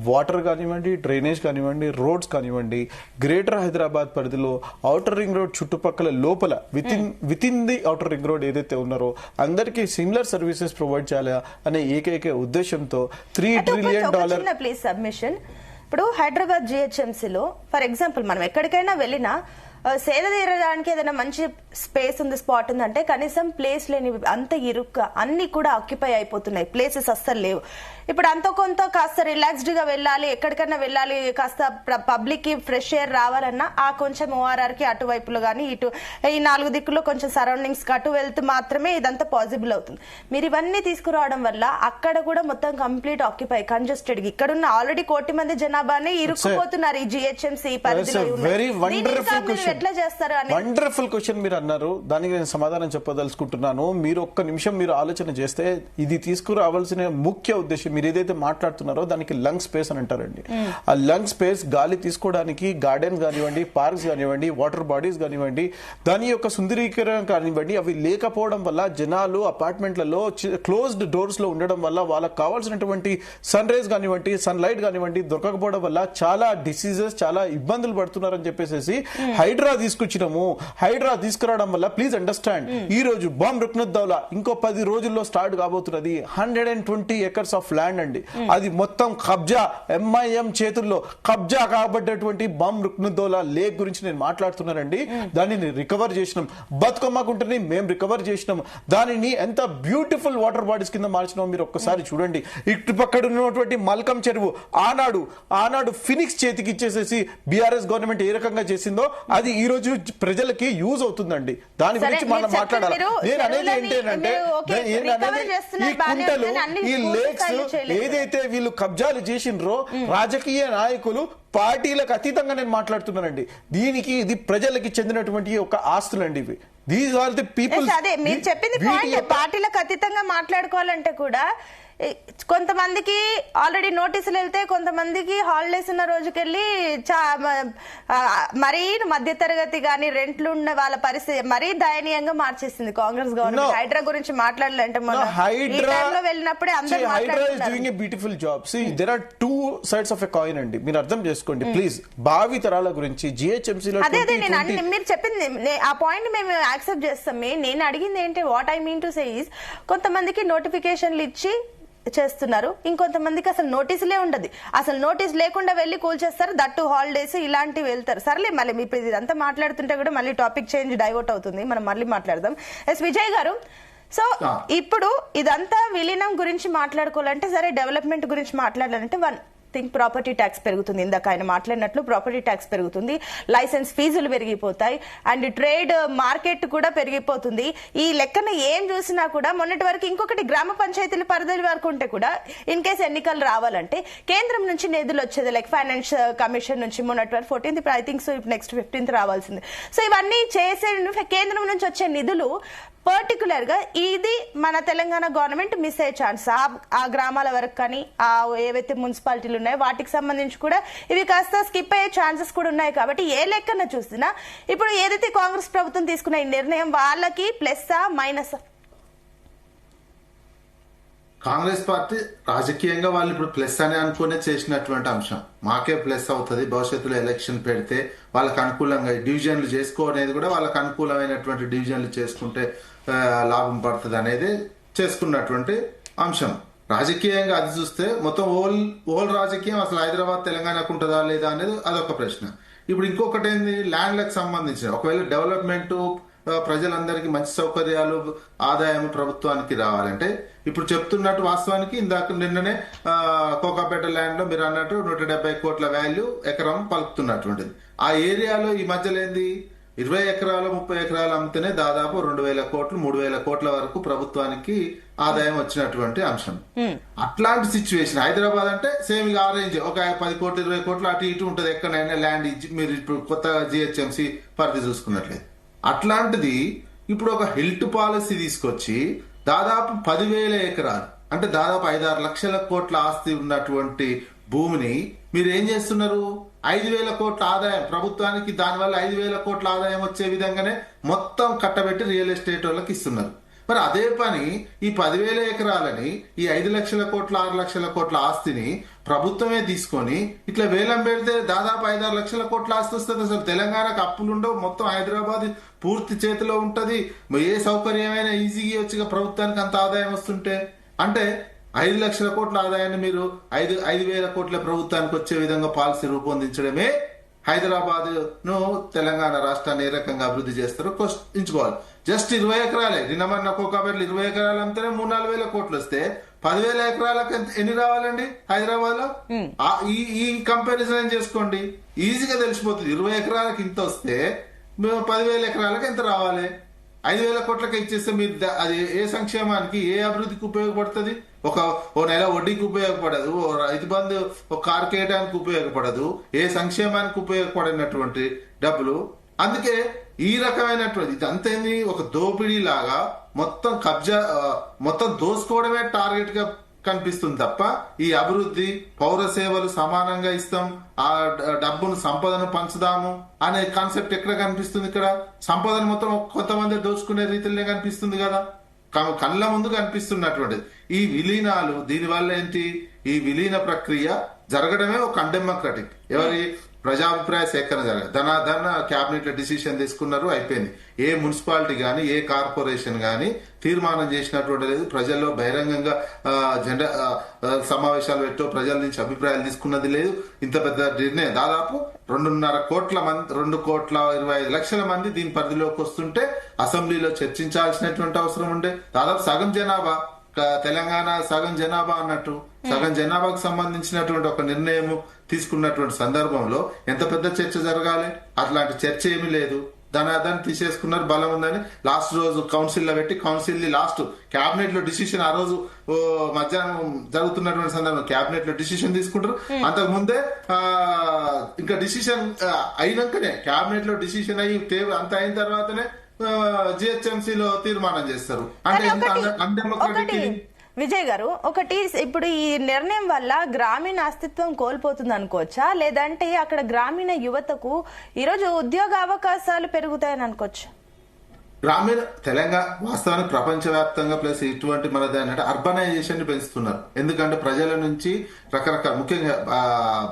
D: వాటర్ కానివ్వండి, డ్రైనేజ్ కానివ్వండి, రోడ్స్ కానివ్వండి, గ్రేటర్ హైదరాబాద్ పరిధిలో ఔటర్ రింగ్ రోడ్ చుట్టుపక్కల లోపల with in the outer ring road ఏదైతే ఉన్నారో అందరికీ సిమిలర్ సర్వీసెస్ ప్రొవైడ్ చేయాలి అనే ఏకైక ఉద్దేశంతో $3 trillion
A: ప్లీజ్ సబ్మిషన్. ఇప్పుడు హైదరాబాద్ జిహెచ్ఎంసీలో ఫర్ ఎగ్జాంపుల్ మనం ఎక్కడికైనా వెళ్ళినా సేద తీరడానికి ఏదైనా మంచి స్పేస్ ఉంది, స్పాట్ ఉందంటే కనీసం ప్లేస్ లేని అంత ఇరుక్క అన్ని కూడా ఆక్యుపై అయిపోతున్నాయి, ప్లేసెస్ అస్సలు లేవు. ఇప్పుడు అంత కొంత కాస్త రిలాక్స్డ్ గా వెళ్ళాలి, ఎక్కడికైనా వెళ్ళాలి, కాస్త పబ్లిక్ కి ఫ్రెష్ ఎయిర్ రావాలన్నా ఆ కొంచెం ORR కి అటువైపులో గానీ ఇటు ఈ 4 దిక్కుల్లో కొంచెం సరౌండింగ్స్ కి అటు వెళ్తూ మాత్రమే ఇదంతా పాసిబుల్ అవుతుంది. మీరు ఇవన్నీ తీసుకురావడం వల్ల అక్కడ కూడా మొత్తం కంప్లీట్ ఆక్యుపై కంజెస్టెడ్, ఇక్కడున్న ఆల్రెడీ 1 కోటి మంది జనాభాని ఇరుక్కుపోతున్నారు ఈ జిహెచ్ఎంసీ పరిధిలో. ఎట్లా చేస్తారు అని
D: వండర్ఫుల్ క్వశ్చన్ మీరు అన్నారు, దానికి నేను సమాధానం చెప్పదలుచుకుంటున్నాను. మీరు ఒక్క నిమిషం మీరు ఆలోచన చేస్తే ఇది తీసుకురావాల్సిన ముఖ్య ఉద్దేశం మీరు ఏదైతే మాట్లాడుతున్నారో దానికి లంగ్ స్పేస్ అని అంటారండి. ఆ లంగ్ స్పేస్ గాలి తీసుకోవడానికి గార్డెన్స్ కానివ్వండి, పార్క్స్ కానివ్వండి, వాటర్ బాడీస్ కానివ్వండి, దాని యొక్క సుందరీకరణ కానివ్వండి, అవి లేకపోవడం వల్ల జనాలు అపార్ట్మెంట్లలో క్లోజ్డ్ డోర్స్ లో ఉండడం వల్ల వాళ్ళకి కావాల్సినటువంటి సన్ రైజ్ కానివ్వండి, సన్ లైట్ కానివ్వండి దొరకకపోవడం వల్ల చాలా డిసీజెస్, చాలా ఇబ్బందులు పడుతున్నారని చెప్పేసి హైడ్రా తీసుకొచ్చినాము. హైడ్రా తీసుకురావడం వల్ల ప్లీజ్ అండర్స్టాండ్ ఈ రోజు బాంబ్ రుక్నుద్దౌలా ఇంకో 10 రోజుల్లో స్టార్ట్ కాబోతున్నది. 120 acres ఆఫ్ ల్యాండ్ అండి, అది మొత్తం కబ్జా, MIM చేతుల్లో కబ్జా కాబడ్డటువంటి బాంబ్ రుక్నుద్దౌలా లేక్ గురించి నేను మాట్లాడుతున్నానండి. దానిని రికవర్ చేసినాం, బతుకమ్మకుంటని మేము రికవర్ చేసినాం, దానిని ఎంత బ్యూటిఫుల్ వాటర్ బాడీస్ కింద మార్చినాం మీరు ఒక్కసారి చూడండి. ఇటుపక్కన ఉన్నటువంటి మల్కం చెరువు ఆనాడు ఫినిక్స్ చేతికి ఇచ్చేసేసి బీఆర్ఎస్ గవర్నమెంట్ ఏ రకంగా చేసిందో అది ఈ రోజు ప్రజలకి యూజ్ అవుతుందండి. దాని గురించి మనం మాట్లాడాలి. నేను అనేది ఏంటంటే ఈ కుంటలు, ఈ లేక్స్ ఏదైతే వీళ్ళు కబ్జాలు చేసిండ్రో రాజకీయ నాయకులు పార్టీలకు అతీతంగా నేను మాట్లాడుతున్నానండి. దీనికి ఇది ప్రజలకి చెందినటువంటి ఒక ఆస్తులండి ఇవి. These are the people.
A: అదే మీరు చెప్పింది పార్టీలకు అతీతంగా మాట్లాడుకోవాలంటే కూడా కొంతమందికి ఆల్రెడీ నోటీసులు వెళ్తే కొంతమందికి హాలిడేస్ ఉన్న రోజుకెళ్ళి మరీ మధ్యతరగతి గానీ రెంట్లు ఉన్న వాళ్ళ పరిస్థితి మరీ దయనీయంగా మార్చేసింది కాంగ్రెస్ గవర్నమెంట్. హైడ్రా గురించి మాట్లాడాలంటే మనం వెళ్ళినప్పుడే అందరూ
D: మాట్లాడుతున్నారు. Beautiful job. See there are 2 sides of a coin అండి, మీరు అర్థం చేసుకోండి ప్లీజ్. భావి తరాల గురించి జిహెచ్ఎంసీలో
A: అదే మీరు చెప్పింది ఆ పాయింట్ మేము యాక్సెప్ట్ చేస్తాం. నేను అడిగింది ఏంటి, what I mean to say is కొంతమందికి నోటిఫికేషన్లు ఇచ్చి చేస్తున్నారు, ఇంకొంతమందికి అసలు నోటీసులే ఉండదు, అసలు నోటీస్ లేకుండా వెళ్లి కూల్చేస్తారు, దట్టు హాలిడేస్ ఇలాంటివి వెళ్తారు. సర్లే మళ్ళీ మీ ఇదంతా మాట్లాడుతుంటే కూడా మళ్ళీ టాపిక్ చేంజ్ డైవర్ట్ అవుతుంది, మనం మళ్ళీ మాట్లాడదాం. ఎస్ విజయ్ గారు, సో ఇప్పుడు ఇదంతా విలీనం గురించి మాట్లాడుకోవాలంటే సరే, డెవలప్మెంట్ గురించి మాట్లాడాలంటే థింక్ ప్రాపర్టీ ట్యాక్స్ పెరుగుతుంది. ఇందాక ఆయన మాట్లాడినట్లు ప్రాపర్టీ ట్యాక్స్ పెరుగుతుంది, లైసెన్స్ ఫీజులు పెరిగిపోతాయి, అండ్ ట్రేడ్ మార్కెట్ కూడా పెరిగిపోతుంది. ఈ లెక్కన ఏం చూసినా కూడా మొన్నటి వరకు ఇంకొకటి గ్రామ పంచాయతీల పరిధి వరకు ఉంటే కూడా ఇన్ కేసు ఎన్నికలు రావాలంటే కేంద్రం నుంచి నిధులు వచ్చేది, లైక్ ఫైనాన్స్ కమిషన్ నుంచి మొన్నటి వరకు 14th I think so next 15th రావాల్సింది. సో ఇవన్నీ చేసే కేంద్రం నుంచి వచ్చే నిధులు పర్టికులర్ గా ఇది మన తెలంగాణ గవర్నమెంట్ మిస్ అయ్యే ఛాన్స్. ఆ గ్రామాల వరకు కానీ ఆ ఏవైతే మున్సిపాలిటీలు ఉన్నాయో వాటికి సంబంధించి కూడా ఇవి కాస్త స్కిప్ అయ్యే ఛాన్సెస్ కూడా ఉన్నాయి. కాబట్టి ఏ లెక్కన చూసినా ఇప్పుడు ఏదైతే కాంగ్రెస్ ప్రభుత్వం తీసుకున్న ఈ నిర్ణయం వాళ్ళకి ప్లస్సా మైనసా?
C: కాంగ్రెస్ పార్టీ రాజకీయంగా వాళ్ళు ఇప్పుడు ప్లస్ అని అనుకునే చేసినటువంటి అంశం. మాకే ప్లస్ అవుతుంది, భవిష్యత్తులో ఎలక్షన్ పెడితే వాళ్ళకి అనుకూలంగా డివిజన్లు చేసుకోనేది కూడా వాళ్ళకి అనుకూలమైనటువంటి డివిజన్లు చేసుకుంటే లాభం పడుతుంది అనేది చేసుకున్నటువంటి అంశం. రాజకీయంగా అది చూస్తే మొత్తం ఓల్ రాజకీయం అసలు హైదరాబాద్ తెలంగాణకు ఉంటుందా లేదా అనేది అదొక ప్రశ్న. ఇప్పుడు ఇంకొకటి ఏంది, ల్యాండ్లకు సంబంధించిన ఒకవేళ డెవలప్మెంట్ ప్రజలందరికీ మంచి సౌకర్యాలు ఆదాయం ప్రభుత్వానికి రావాలంటే ఇప్పుడు చెప్తున్నట్టు వాస్తవానికి ఇందాక నిన్ననే కోకాపేట ల్యాండ్ లో మీరు అన్నట్టు 170 కోట్ల వాల్యూ ఎకరం పలుకుతున్నటువంటిది. ఆ ఏరియాలో ఈ మధ్యలో ఏంది 20 ఎకరాలు 30 ఎకరాలు అమ్మితేనే దాదాపు 2,000 కోట్లు 3,000 కోట్ల వరకు ప్రభుత్వానికి ఆదాయం వచ్చినటువంటి అంశం. అట్లాంటి సిచ్యువేషన్ హైదరాబాద్ అంటే సేమ్ ఆ రేంజ్ ఒక 10 కోట్లు 20 కోట్లు అటు ఇటు ఉంటది ఎక్కడైనా ల్యాండ్ మీరు ఇప్పుడు కొత్తగా జిహెచ్ఎంసీ పరిధి చూసుకున్నట్లయితే. అట్లాంటిది ఇప్పుడు ఒక హిల్ట్ పాలసీ తీసుకొచ్చి దాదాపు 10,000 ఎకరాలు అంటే దాదాపు 5-6 లక్షల కోట్ల ఆస్తి ఉన్నటువంటి భూమిని మీరు ఏం చేస్తున్నారు? 5,000 కోట్ల ఆదాయం ప్రభుత్వానికి, దానివల్ల 5,000 కోట్ల ఆదాయం వచ్చే విధంగానే మొత్తం కట్టబెట్టి రియల్ ఎస్టేట్ వాళ్ళకి ఇస్తున్నారు. మరి అదే పని ఈ 10,000 ఎకరాలని ఈ 5 లక్షల కోట్ల 6 లక్షల కోట్ల ఆస్తిని ప్రభుత్వమే తీసుకొని ఇట్లా వేలం పెడితే దాదాపు 5-6 లక్షల కోట్ల ఆస్తి వస్తుంది. అసలు తెలంగాణకు అప్పులు ఉండవు, మొత్తం హైదరాబాద్ పూర్తి చేతిలో ఉంటది. ఏ సౌకర్యమైనా ఈజీగా వచ్చి ప్రభుత్వానికి అంత ఆదాయం వస్తుంటే అంటే 5 లక్షల కోట్ల ఆదాయాన్ని మీరు 5,000 కోట్ల ప్రభుత్వానికి వచ్చే విధంగా పాలసీ రూపొందించడమే హైదరాబాద్ ను తెలంగాణ రాష్ట్రాన్ని ఏ రకంగా అభివృద్ధి చేస్తారో ఎంచుకోవాలి. జస్ట్ 20 ఎకరాలే నిన్న ఒక్కొక్కటి 20 ఎకరాలు అమ్మితేనే 3-4 వేల కోట్లు వస్తే 10,000 ఎకరాలకు ఎన్ని రావాలండి హైదరాబాద్ లో? ఈ కంపారిజన్ చేసుకోండి, ఈజీగా తెలిసిపోతుంది. 20 ఎకరాలకు ఇంత వస్తే 10,000 ఎకరాలకు ఎంత రావాలి? 5,000 కోట్లకి ఇచ్చేస్తే మీరు అది ఏ సంక్షేమానికి ఏ అభివృద్ధికి ఉపయోగపడుతుంది? ఓ నెల వడ్డీకి ఉపయోగపడదు, ఓ రైతు బంధు ఒక కారు కేయడానికి ఉపయోగపడదు, ఏ సంక్షేమానికి ఉపయోగపడినటువంటి డబ్బులు. అందుకే ఈ రకమైనటువంటి ఇదంతేంది ఒక దోపిడీ లాగా మొత్తం కబ్జా మొత్తం దోసుకోవడమే టార్గెట్ గా కనిపిస్తుంది తప్ప ఈ అభివృద్ధి పౌర సేవలు సమానంగా ఇస్తాం, ఆ డబ్బును సంపదను పంచుదాము అనే కాన్సెప్ట్ ఎక్కడ కనిపిస్తుంది? ఇక్కడ సంపదను మొత్తం కొంతమంది దోచుకునే రీతిలోనే కనిపిస్తుంది కదా, కళ్ళ ముందు కనిపిస్తున్నటువంటిది. ఈ విలీనాలు దీనివల్ల ఏంటి? ఈ విలీన ప్రక్రియ జరగడమే ఒక అన్డెమోక్రటిక్. ఎవరి ప్రజాభిప్రాయ సేకరణ జరగదు. ధన క్యాబినెట్ లో డిసిషన్ తీసుకున్నారు, అయిపోయింది. ఏ మున్సిపాలిటీ గాని ఏ కార్పొరేషన్ గాని తీర్మానం చేసినటువంటి లేదు. ప్రజల్లో బహిరంగంగా జెండా సమావేశాలు పెట్టో ప్రజల నుంచి అభిప్రాయాలు తీసుకున్నది లేదు. ఇంత పెద్ద నిర్ణయం దాదాపు 2.5 కోట్ల మంది 2,25,00,000 మంది దీని పరిధిలోకి వస్తుంటే అసెంబ్లీలో చర్చించాల్సినటువంటి అవసరం ఉండే. దాదాపు సగం జనాభా, తెలంగాణ సగం జనాభా అన్నట్టు సగం జనాభాకు సంబంధించినటువంటి ఒక నిర్ణయం తీసుకున్నటువంటి సందర్భంలో ఎంత పెద్ద చర్చ జరగాలి? అట్లాంటి చర్చ ఏమీ లేదు. దాన్ని తీసేసుకున్నారు, బలం ఉందని లాస్ట్ రోజు కౌన్సిల్ లో పెట్టి కౌన్సిల్ లాస్ట్ క్యాబినెట్ లో డిసిషన్ ఆ రోజు మధ్యాహ్నం జరుగుతున్నటువంటి సందర్భంలో క్యాబినెట్ లో డిసిషన్ తీసుకుంటారు. అంతకు ముందే ఇంకా డిసిషన్ అయినాకనే క్యాబినెట్ లో డిసిషన్ అయ్యి అంత అయిన తర్వాతనే జిహెచ్ఎంసీలో తీర్మానం చేస్తారు. అంటే
A: విజయ్ గారు, ఒకటి ఇప్పుడు ఈ నిర్ణయం వల్ల గ్రామీణ అస్తిత్వం కోల్పోతుంది అనుకోవచ్చా, లేదంటే అక్కడ గ్రామీణ యువతకు ఈరోజు ఉద్యోగ అవకాశాలు పెరుగుతాయని అనుకోవచ్చా?
C: గ్రామీణ తెలంగాణ వాస్తవానికి ప్రపంచవ్యాప్తంగా ప్లస్ ఇటువంటి మనది అంటే అర్బనైజేషన్ ని పెంచుతున్నారు. ఎందుకంటే ప్రజల నుంచి రకరకాల ముఖ్యంగా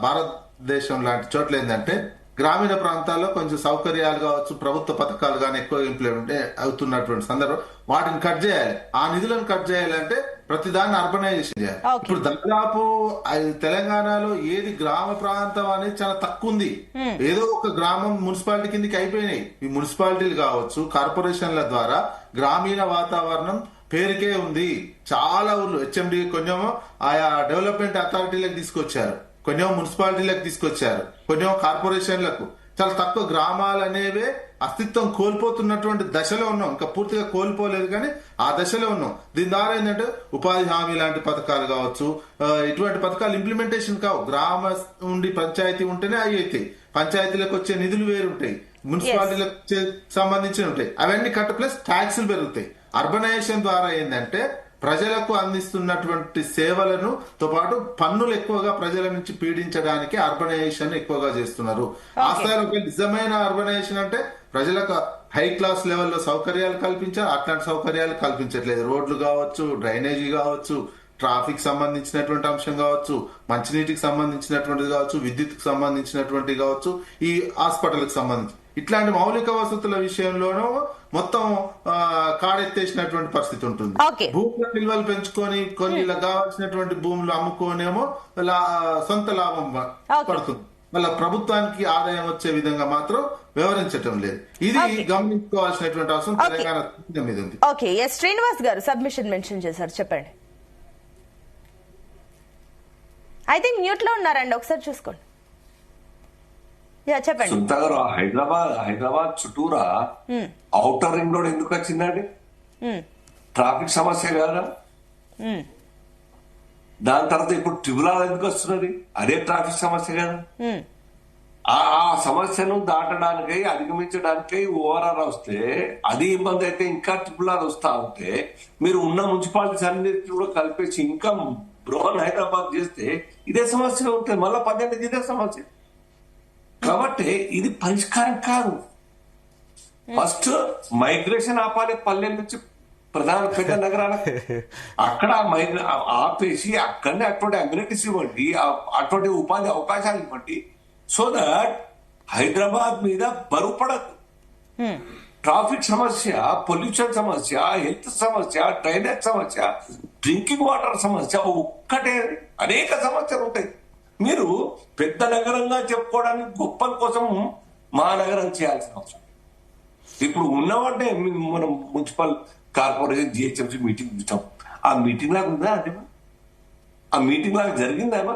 C: భారతదేశం లాంటి చోట్ల ఏంటంటే గ్రామీణ ప్రాంతాల్లో కొంచెం సౌకర్యాలు కావచ్చు, ప్రభుత్వ పథకాలు కానీ ఎక్కువ ఇంప్లిమెంట్ అవుతున్నటువంటి సందర్భం వాటిని కట్ చేయాలి. ఆ నిధులను కట్ చేయాలంటే ప్రతిదాన్ని అర్బనైజేషన్ చేయాలి. ఇప్పుడు దాదాపు తెలంగాణలో ఏది గ్రామ ప్రాంతం అనేది చాలా తక్కువ ఉంది. ఏదో ఒక గ్రామం మున్సిపాలిటీ కిందకి అయిపోయినాయి. ఈ మున్సిపాలిటీలు కావచ్చు, కార్పొరేషన్ల ద్వారా గ్రామీణ వాతావరణం పేరుకే ఉంది. చాలా ఊర్లు హెచ్ఎండి కొంచెం ఆయా డెవలప్మెంట్ అథారిటీలకు తీసుకొచ్చారు, కొంచెం మున్సిపాలిటీలకు తీసుకొచ్చారు, కొంచెం కార్పొరేషన్లకు. చాలా తక్కువ గ్రామాలు అనేవే అస్తిత్వం కోల్పోతున్నటువంటి దశలో ఉన్నాం. ఇంకా పూర్తిగా కోల్పోలేదు కానీ ఆ దశలో ఉన్నాం. దీని ద్వారా ఏంటంటే ఉపాధి హామీ లాంటి పథకాలు కావచ్చు, ఇటువంటి పథకాలు ఇంప్లిమెంటేషన్ కావు. గ్రామ ఉండి పంచాయతీ ఉంటేనే అవి అవుతాయి. పంచాయతీలకు వచ్చే నిధులు వేరుంటాయి, మున్సిపాలిటీలకు సంబంధించి ఉంటాయి. అవన్నీ ప్లస్ ట్యాక్సులు పెరుగుతాయి. అర్బనైజేషన్ ద్వారా ఏంటంటే ప్రజలకు అందిస్తున్నటువంటి సేవలను తో పాటు పన్నులు ఎక్కువగా ప్రజల నుంచి పీడించడానికి అర్బనైజేషన్ ఎక్కువగా చేస్తున్నారు. ఆ స్థాయిలో నిజమైన అర్బనైజేషన్ అంటే ప్రజలకు హై క్లాస్ లెవెల్లో సౌకర్యాలు కల్పించాలి. అట్లాంటి సౌకర్యాలు కల్పించట్లేదు. రోడ్లు కావచ్చు, డ్రైనేజీ కావచ్చు, ట్రాఫిక్ సంబంధించినటువంటి అంశం కావచ్చు, మంచినీటికి సంబంధించినటువంటిది కావచ్చు, విద్యుత్కి సంబంధించినటువంటిది కావచ్చు, ఈ హాస్పిటల్కి సంబంధించి ఇట్లాంటి మౌలిక వసతుల విషయంలోనూ మొత్తం కాడెత్తేసినటువంటి పరిస్థితి ఉంటుంది. భూముల నిల్వలు పెంచుకొని కొన్ని కావాల్సినటువంటి భూములు అమ్ముకోనేమో సొంత లాభం పడుతుంది. మళ్ళీ ప్రభుత్వానికి ఆదాయం వచ్చే విధంగా మాత్రం వివరించటం లేదు. ఇది గమనించుకోవాల్సినటువంటి అవసరం తెలంగాణ మీద ఉంది.
A: ఓకే, శ్రీనివాస్ గారు సబ్మిషన్ మెన్షన్ చేశారు, చెప్పండి. ఐ థింక్ మ్యూట్ లో ఉన్నారండి, ఒకసారి చూసుకోండి. చెప్పండి.
B: సునీత గారు, హైదరాబాద్ చుట్టూరా ఔటర్ రింగ్ రోడ్ ఎందుకు వచ్చిందండి? ట్రాఫిక్ సమస్య కదా. దాని తర్వాత ఇప్పుడు ట్రిబుల్ ఆర్ ఎందుకు వస్తున్నది? అదే ట్రాఫిక్ సమస్య కదా. ఆ సమస్యను దాటడానికి, అధిగమించడానికి ఓఆర్ఆర్ వస్తే అది ఇబ్బంది అయితే, ఇంకా ట్రిపుల్ ఆర్ వస్తా ఉంటే మీరు ఉన్న మున్సిపాలిటీస్ అన్నిటి కూడా కలిపేసి ఇంకా బృహన్ హైదరాబాద్ చేస్తే ఇదే సమస్య ఉంటుంది. మళ్ళా 12 ఇదే సమస్య. కాబట్టి ఇది పరిష్కారం కాదు. ఫస్ట్ మైగ్రేషన్ ఆపాలి పల్లెల నుంచి ప్రధాన పెద్ద నగరాలకు. అక్కడ ఆపేసి అక్కడనే అటువంటి అమ్యూనిటీస్ ఇవ్వండి, అటువంటి ఉపాధి అవకాశాలు ఇవ్వండి. సో దట్ హైదరాబాద్ మీద బరువు పడదు. ట్రాఫిక్ సమస్య, పొల్యూషన్ సమస్య, హెల్త్ సమస్య, డ్రైనేజ్ సమస్య, డ్రింకింగ్ వాటర్ సమస్య ఒక్కటే, అనేక సమస్యలు ఉంటాయి. మీరు పెద్ద నగరంగా చెప్పుకోవడానికి గొప్పల కోసం మహానగరం చేయాల్సిన అవసరం. ఇప్పుడు ఉన్నవాటే మనం మున్సిపల్ కార్పొరేషన్ జిహెచ్ఎంసీ మీటింగ్ చూసాం. ఆ మీటింగ్ లాగా ఉందా అంటే? ఆ మీటింగ్ లాగా జరిగిందేమో?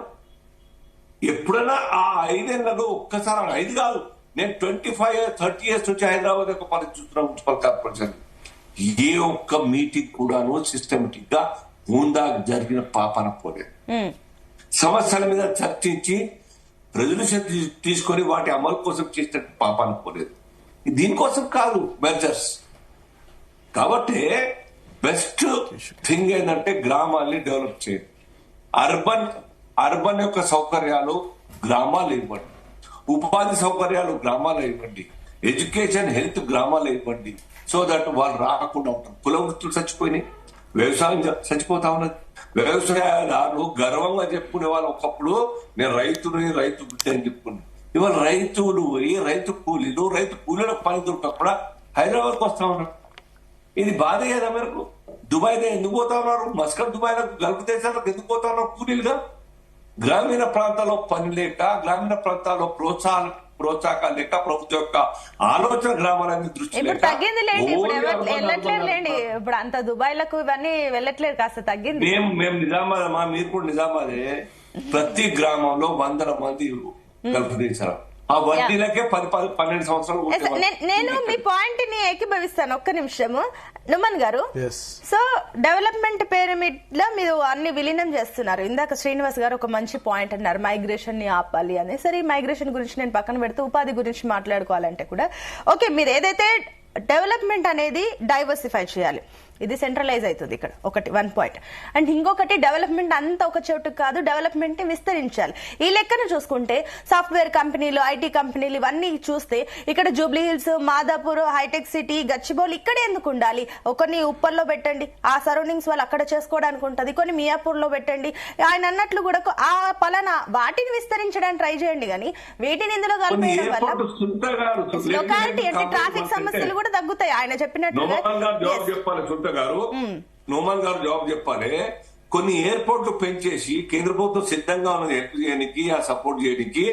B: ఎప్పుడైనా ఆ 5 ఏళ్లలో ఒక్కసారి, 5 కాదు, నేను 25-30 years నుంచి హైదరాబాద్ యొక్క పరిస్థితి చూస్తున్నా. మున్సిపల్ కార్పొరేషన్ ఏ ఒక్క మీటింగ్ కూడాను సిస్టమేటిక్ గా ఉందా జరిగిన పాపన పోలేదు. సమస్యల మీద చర్చించి రెజల్యూషన్ తీసుకొని వాటి అమలు కోసం చేసిన పాపన పోలేదు. దీనికోసం కాదు మెజర్స్. కాబట్టి బెస్ట్ థింగ్ ఏంటంటే గ్రామాల్ని డెవలప్ చేయండి. అర్బన్ యొక్క సౌకర్యాలు గ్రామాలు ఇవ్వండి, ఉపాధి సౌకర్యాలు గ్రామాలు ఇవ్వండి, ఎడ్యుకేషన్ హెల్త్ గ్రామాలు ఇవ్వండి. సో దట్ వాళ్ళు రాకుండా ఉంటారు. కుల వృత్తులు చచ్చిపోయినాయి, వ్యవసాయం చచ్చిపోతా ఉన్నది. వ్యవసాయదారులు గర్వంగా చెప్పుకునే వాళ్ళు ఒకప్పుడు నేను రైతు బిడ్డ అని చెప్పుకున్నాను. ఇవాళ రైతు కూలీల పని దొరకకుండా హైదరాబాద్కి వస్తా ఉన్నారు. ఇది బాధ కదా మేరకు. దుబాయ్ ఎందుకు పోతా ఉన్నారు? మస్కట్ దుబాయ్లకు, గల్ఫ్ దేశాలకు ఎందుకు పోతా ఉన్నారు కూలీలుగా? గ్రామీణ ప్రాంతాల్లో పని లేక, గ్రామీణ ప్రాంతాల్లో ప్రోత్సాహకాలు లేక, ప్రభుత్వం యొక్క ఆలోచన గ్రామాలన్నీ దృష్టి
A: ఇప్పుడు తగ్గింది లేండి. ఇప్పుడు వెళ్ళట్లేదు లేండి. ఇప్పుడు అంత దుబాయ్లకు ఇవన్నీ వెళ్ళట్లేదు, కాస్త తగ్గింది.
B: మేము నిజామాబాద్, మీరు కూడా నిజామాబాదే. ప్రతి గ్రామంలో 100 మంది గల్ఫ్ దేశాలు. ఆ వడ్డీలకే 10-12 సంవత్సరాలు.
A: నేను మీ పాయింట్ ని ఏకీభవిస్తాను. ఒక్క నిమిషము నుమన్ గారు. సో డెవలప్మెంట్ పిరమిడ్ లో మీరు అన్ని విలీనం చేస్తున్నారు. ఇందాక శ్రీనివాస్ గారు ఒక మంచి పాయింట్ అన్నారు, మైగ్రేషన్ ని ఆపాలి అని. సరే, మైగ్రేషన్ గురించి నేను పక్కన పెడితే ఉపాధి గురించి మాట్లాడుకోవాలంటే కూడా ఓకే, మీరు ఏదైతే డెవలప్మెంట్ అనేది డైవర్సిఫై చేయాలి, ఇది సెంట్రలైజ్ అవుతుంది ఇక్కడ ఒకటి 1 పాయింట్. అండ్ ఇంకొకటి డెవలప్మెంట్ అంతా ఒక చోటు కాదు, డెవలప్మెంట్ ని విస్తరించాలి. ఈ లెక్కను చూసుకుంటే సాఫ్ట్వేర్ కంపెనీలు, ఐటీ కంపెనీలు ఇవన్నీ చూస్తే ఇక్కడ జూబ్లీ హిల్స్, మాదాపూర్, హైటెక్ సిటీ, గచ్చిబౌలి ఇక్కడే ఎందుకు ఉండాలి? కొన్ని ఉప్పల్లో పెట్టండి, ఆ సరౌండింగ్స్ వాళ్ళు అక్కడ చేసుకోవడానికి ఉంటుంది. కొన్ని మియాపూర్ లో పెట్టండి. ఆయన అన్నట్లు కూడా ఆ పలానా వాటిని విస్తరించడానికి ట్రై చేయండి, కానీ వీటిని ఇందులో కలిపేయడం వల్ల లొకాలిటీ అంటే ట్రాఫిక్ సమస్యలు కూడా తగ్గుతాయి. ఆయన చెప్పినట్టుగా
B: నోమాన్ గారు జవాబు చెప్పాలి. కొన్ని ఎయిర్పోర్ట్లు పెంచేసి కేంద్ర ప్రభుత్వం సిద్ధంగా ఉన్నది హెల్ప్ చేయడానికి, ఆ సపోర్ట్ చేయడానికి.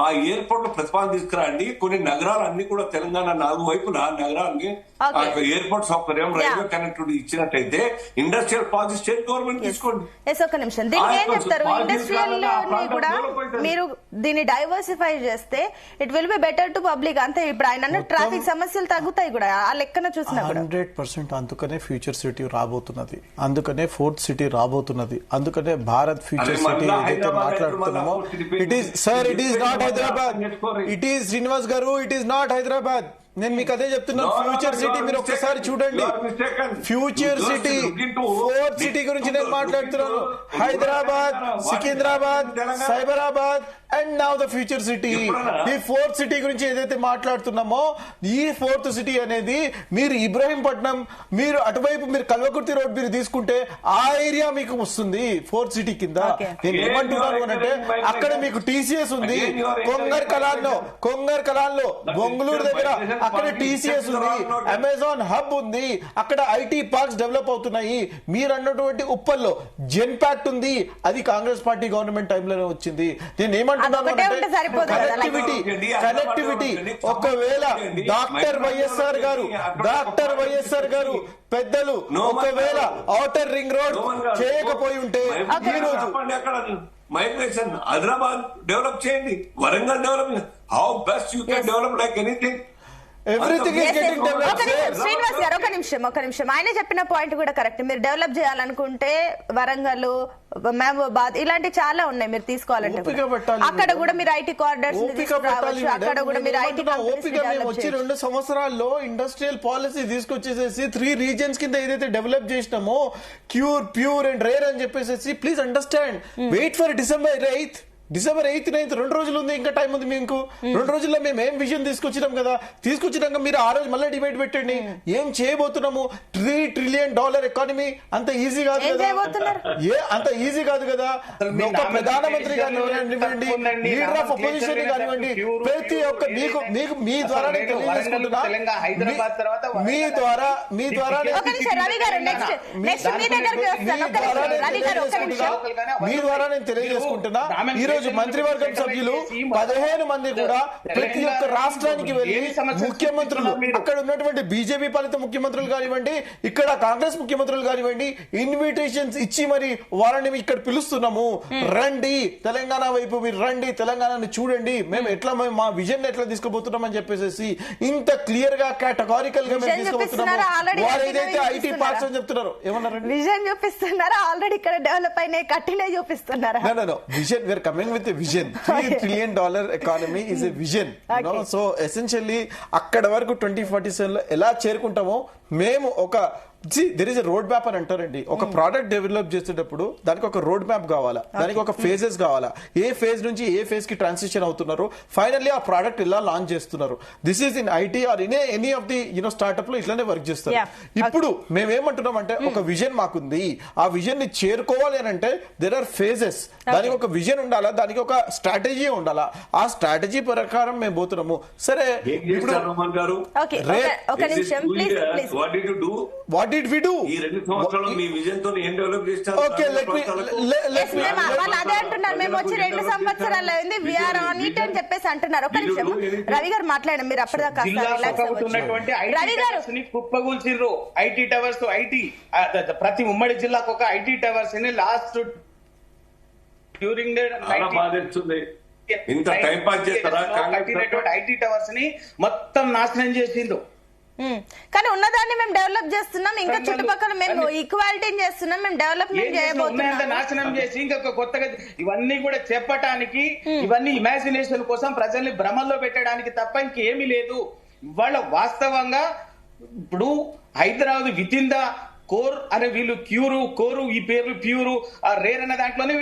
B: ఆ ఎయిర్పోర్ట్ ప్రతిపాదన తీసుకురండి. కొన్ని నగరాలు అన్ని కూడా తెలంగాణ 4 వైపులా నగరాన్ని ఎయిర్పోర్ట్ సౌకర్యం, రైల్వే కనెక్టివిటీ ఇచ్చినట్టయితే ఇండస్ట్రియల్ పాలసీ స్టేట్ గవర్నమెంట్ తీసుకోండి.
A: ఒక నిమిషం, దీనికి ఏం చెప్తారు? ఇండస్ట్రియల్ కూడా మీరు దీన్ని డైవర్సిఫై చేస్తే it will be better to public. అంతే. ఇప్పుడు ఆయన ట్రాఫిక్ సమస్యలు తగ్గుతాయి కూడా ఆ లెక్కన చూసినా
D: 100%. అందుకనే ఫ్యూచర్ సిటీ రాబోతున్నది, అందుకనే 4th సిటీ రాబోతున్నది, అందుకనే భారత్ ఫ్యూచర్ సిటీ ఏదైతే మాట్లాడుతున్నామో it is sir, it is not Hyderabad. It is Srinivas గారు, ఇట్ ఈస్ నాట్ హైదరాబాద్. నేను మీకు అదే చెప్తున్నాను. ఫ్యూచర్ సిటీ మీరు ఒక్కసారి చూడండి. ఫ్యూచర్ సిటీ 4th సిటీ గురించి నేను మాట్లాడుతున్నాను. Hyderabad, Secunderabad, Cyberabad and now the future city. ఈ 4th సిటీ గురించి ఏదైతే మాట్లాడుతున్నామో, ఈ 4th సిటీ అనేది మీరు ఇబ్రహీంపట్నం, మీరు అటువైపు మీరు కల్వకుర్తి రోడ్ మీరు తీసుకుంటే ఆ ఏరియా మీకు వస్తుంది 4th సిటీ కింద. నేను ఏమంటున్నాను అంటే అక్కడ మీకు టీసీఎస్ ఉంది. కొంగర్ కలాల్లో బొంగళూరు దగ్గర అక్కడ టీసీఎస్ ఉంది, అమెజాన్ హబ్ ఉంది, అక్కడ ఐటీ పార్క్స్ డెవలప్ అవుతున్నాయి. మీరు అన్నటువంటి ఉప్పల్లో జెన్పాక్ట్ ఉంది, అది కాంగ్రెస్ పార్టీ గవర్నమెంట్ టైంలోనే వచ్చింది. నేను ఏమంటున్నాను కనెక్టివిటీ ఒకవేళ డాక్టర్ వైఎస్ఆర్ గారు పెద్దలు ఒకవేళ ఔటర్ రింగ్ రోడ్ చేయకపోయి ఉంటే ఈ రోజు
B: మైగ్రేషన్. హైదరాబాద్ డెవలప్ చేయండి, Warangal develop, how best you can develop like anything.
D: Everything is getting developed.
A: Srinivas గారు ఒక నిమిషం ఆయన చెప్పిన పాయింట్ కూడా కరెక్ట్. మీరు డెవలప్ చేయాలనుకుంటే వరంగల్, మహబూబాద్ ఇలాంటి చాలా ఉన్నాయి మీరు తీసుకోవాలంటే అక్కడ కూడా మీరు ఐటీ కారిడార్స్ అక్కడ కూడా మీరు ఐటీ
D: ఓపిక. మేము వచ్చి 2 సంవత్సరాల్లో ఇండస్ట్రియల్ పాలసీ తీసుకొచ్చేసేసి 3 రీజన్స్ కింద ఏదైతే డెవలప్ చేసినామో క్యూర్, ప్యూర్ అండ్ రేర్ అని చెప్పేసి please understand. Wait for December 8th, December 8th, 9th 2 రోజులు ఉంది, ఇంకా టైం ఉంది మీకు. 2 రోజుల్లో మేము ఏం విజన్ తీసుకొచ్చినాం కదా, తీసుకొచ్చినాక మీరు ఆ రోజు మళ్ళీ డిబేట్ పెట్టండి. ఏం చేయబోతున్నాము? $3 trillion ఎకానమీ అంత ఈజీ కాదు కదా, అంత ఈజీ కాదు కదా. ఒక ప్రధానమంత్రి కానివ్వండి, లీడర్ ఆఫ్ అపోజిషన్ కానివ్వండి, ప్రతి ఒక్క మీకు మీ ద్వారా తెలియజేసుకుంటున్నా, మీ ద్వారా నేను తెలియజేసుకుంటున్నా. ఈ రోజు మంత్రివర్గం సభ్యులు 15 మంది కూడా ప్రతి ఒక్క రాష్ట్రానికి వెళ్లి ముఖ్యమంత్రులు, అక్కడ ఉన్నటువంటి బీజేపీ పాలిత ముఖ్యమంత్రులు కానివ్వండి, ఇక్కడ కాంగ్రెస్ ముఖ్యమంత్రులు కానివ్వండి, ఇన్విటేషన్స్ ఇచ్చి మరి వాళ్ళని ఇక్కడ పిలుస్తున్నాము. రండి తెలంగాణ వైపు, మీరు రండి, తెలంగాణని చూడండి, మేము ఎట్లా మా విజన్ ఎట్లా తీసుకుపోతున్నాం అని చెప్పేసి ఇంత క్లియర్ గా కేటగారికల్ గా మేము తీసుకుపోతున్నాము. వారు ఏదైతే ఐటీ పార్క్స్ అని చెప్తున్నారు, ఏమన్నారు?
A: విజన్ చూపిస్తున్నారా? ఆల్రెడీ ఇక్కడ డెవలప్ అయిన కట్టినే చూపిస్తున్నారా?
D: Vision, we are coming with a vision. $3 trillion economy is a vision, you know. So essentially అక్కడ వరకు 2047 లో ఎలా చేరుకుంటామో మేము ఒక there is a road map అని అంటారండి. ఒక ప్రోడక్ట్ డెవలప్ చేసేటప్పుడు దానికి ఒక రోడ్ మ్యాప్ కావాలా, దానికి ఒక ఫేజెస్ కావాలా, ఏ ఫేజ్ నుంచి ఏ ఫేజ్ కి ట్రాన్సిషన్ అవుతున్నారు, ఫైనల్లీ ఆ ప్రోడక్ట్ ఎలా లాంచ్ చేస్తున్నారు. This is in IT or in any of the startup లో ఇట్లానే వర్క్ చేస్తారు. ఇప్పుడు మేమేమంటున్నాం అంటే ఒక విజన్ మాకుంది, ఆ విజన్ ని చేరుకోవాలి అని అంటే దెర్ ఆర్ ఫేజెస్. దానికి ఒక విజన్ ఉండాలా, దానికి ఒక స్ట్రాటజీ ఉండాలా, ఆ స్ట్రాటజీ ప్రకారం మేము పోతున్నాము. సరే, What did we do?
B: ఈ 2 సంవత్సరాల్లో మీ విజన్ తో ఏం డెవలప్ చేస్తారు?
D: Okay, let me
A: అదే అంటున్నారు. మేము వచ్చి 2 సంవత్సరాలు అయింది, వీఆర్ ఆన్ ఇట్ అని చెప్పేసి అంటున్నారు. ఒక నిమిషం రవి గారు మాట్లాడండి, మీరు అప్పటిదాకా
E: రవి గారు కుప్పగూల్చిర్రు ఐటీ టవర్స్. ఐటీ ప్రతి ఉమ్మడి జిల్లాకు ఒక ఐటీ టవర్స్ ని లాస్ట్ డ్యూరింగ్
B: ఇంత టైం పాస్ చేస్తారా?
E: ఐటీ టవర్స్ ని మొత్తం నాశనం చేసిండు.
A: కానీ ఉన్నదాన్ని మేము డెవలప్ చేస్తున్నాం, ఇంకా చుట్టుపక్కల మేము ఈక్వాలిటీ చేస్తున్నాం, మేము డెవలప్మెంట్ చేయబోతున్నాం.
E: నాశనం చేసి ఇంకా కొత్తగా ఇవన్నీ కూడా చెప్పటానికి, ఇవన్నీ ఇమాజినేషన్ కోసం ప్రజల్ని భ్రమల్లో పెట్టడానికి తప్ప ఇంకేమీ లేదు. ఇవాళ వాస్తవంగా ఇప్పుడు Hyderabad with in the core అనే వీళ్ళు క్యూరు, కోరు, ఈ పేర్లు ప్యూరు, ఆ రేర్ అనే దాంట్లోనే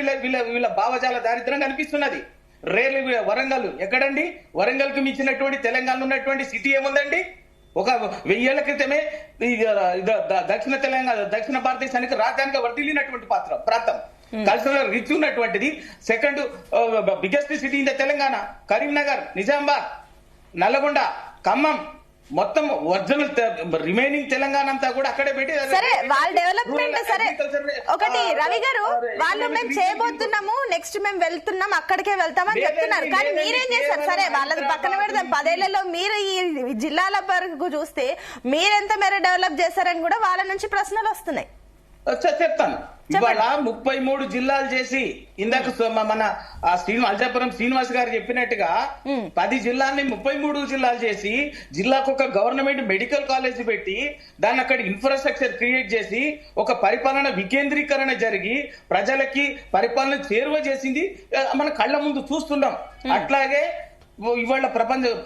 E: వీళ్ళ భావజాల దారిద్రం కనిపిస్తున్నది. రేర్లు వరంగల్ ఎక్కడండి? వరంగల్ కు మించినటువంటి తెలంగాణ ఉన్నటువంటి సిటీ ఏముందండి? ఒక 1000 ఏళ్ల క్రితమే దక్షిణ తెలంగాణ, దక్షిణ భారతదేశానికి రాజధానిగా వర్ధిల్లినటువంటి ప్రాంతం, కల్చరల్ రిచ్ ఉన్నటువంటిది. Second biggest city in the Telangana Karimnagar, Nizamabad, Nalgonda, Khammam, మొత్తం ఒరిజినల్ రిమైనింగ్ తెలంగాణ అంతా కూడా అక్కడే పెట్టి
A: సరే వాళ్ళ డెవలప్మెంట్. సరే ఒకటి రవి గారు, వాళ్ళు మేము చేయబోతున్నాము, నెక్స్ట్ మేము వెళ్తున్నాం, అక్కడికే వెళ్తామని చెప్తున్నారు. కానీ మీరేం చేశారు? సరే వాళ్ళది పక్కన పెడదాం. 10 ఏళ్లలో మీరు ఈ జిల్లాల వరకు చూస్తే మీరెంత మేర డెవలప్ చేశారని కూడా వాళ్ళ నుంచి ప్రశ్నలు వస్తున్నాయి.
E: చెప్తాను. ఇవాళ 33 జిల్లాలు చేసి, ఇందాక మన అల్జాపురం శ్రీనివాస్ గారు చెప్పినట్టుగా 10 జిల్లాల్ని 33 జిల్లాలు చేసి, జిల్లాకు ఒక గవర్నమెంట్ మెడికల్ కాలేజ్ పెట్టి, దాన్ని అక్కడ ఇన్ఫ్రాస్ట్రక్చర్ క్రియేట్ చేసి, ఒక పరిపాలన వికేంద్రీకరణ జరిగి ప్రజలకి పరిపాలన చేరువ చేసింది మన కళ్ళ ముందు చూస్తున్నాం. అట్లాగే ఇవాళ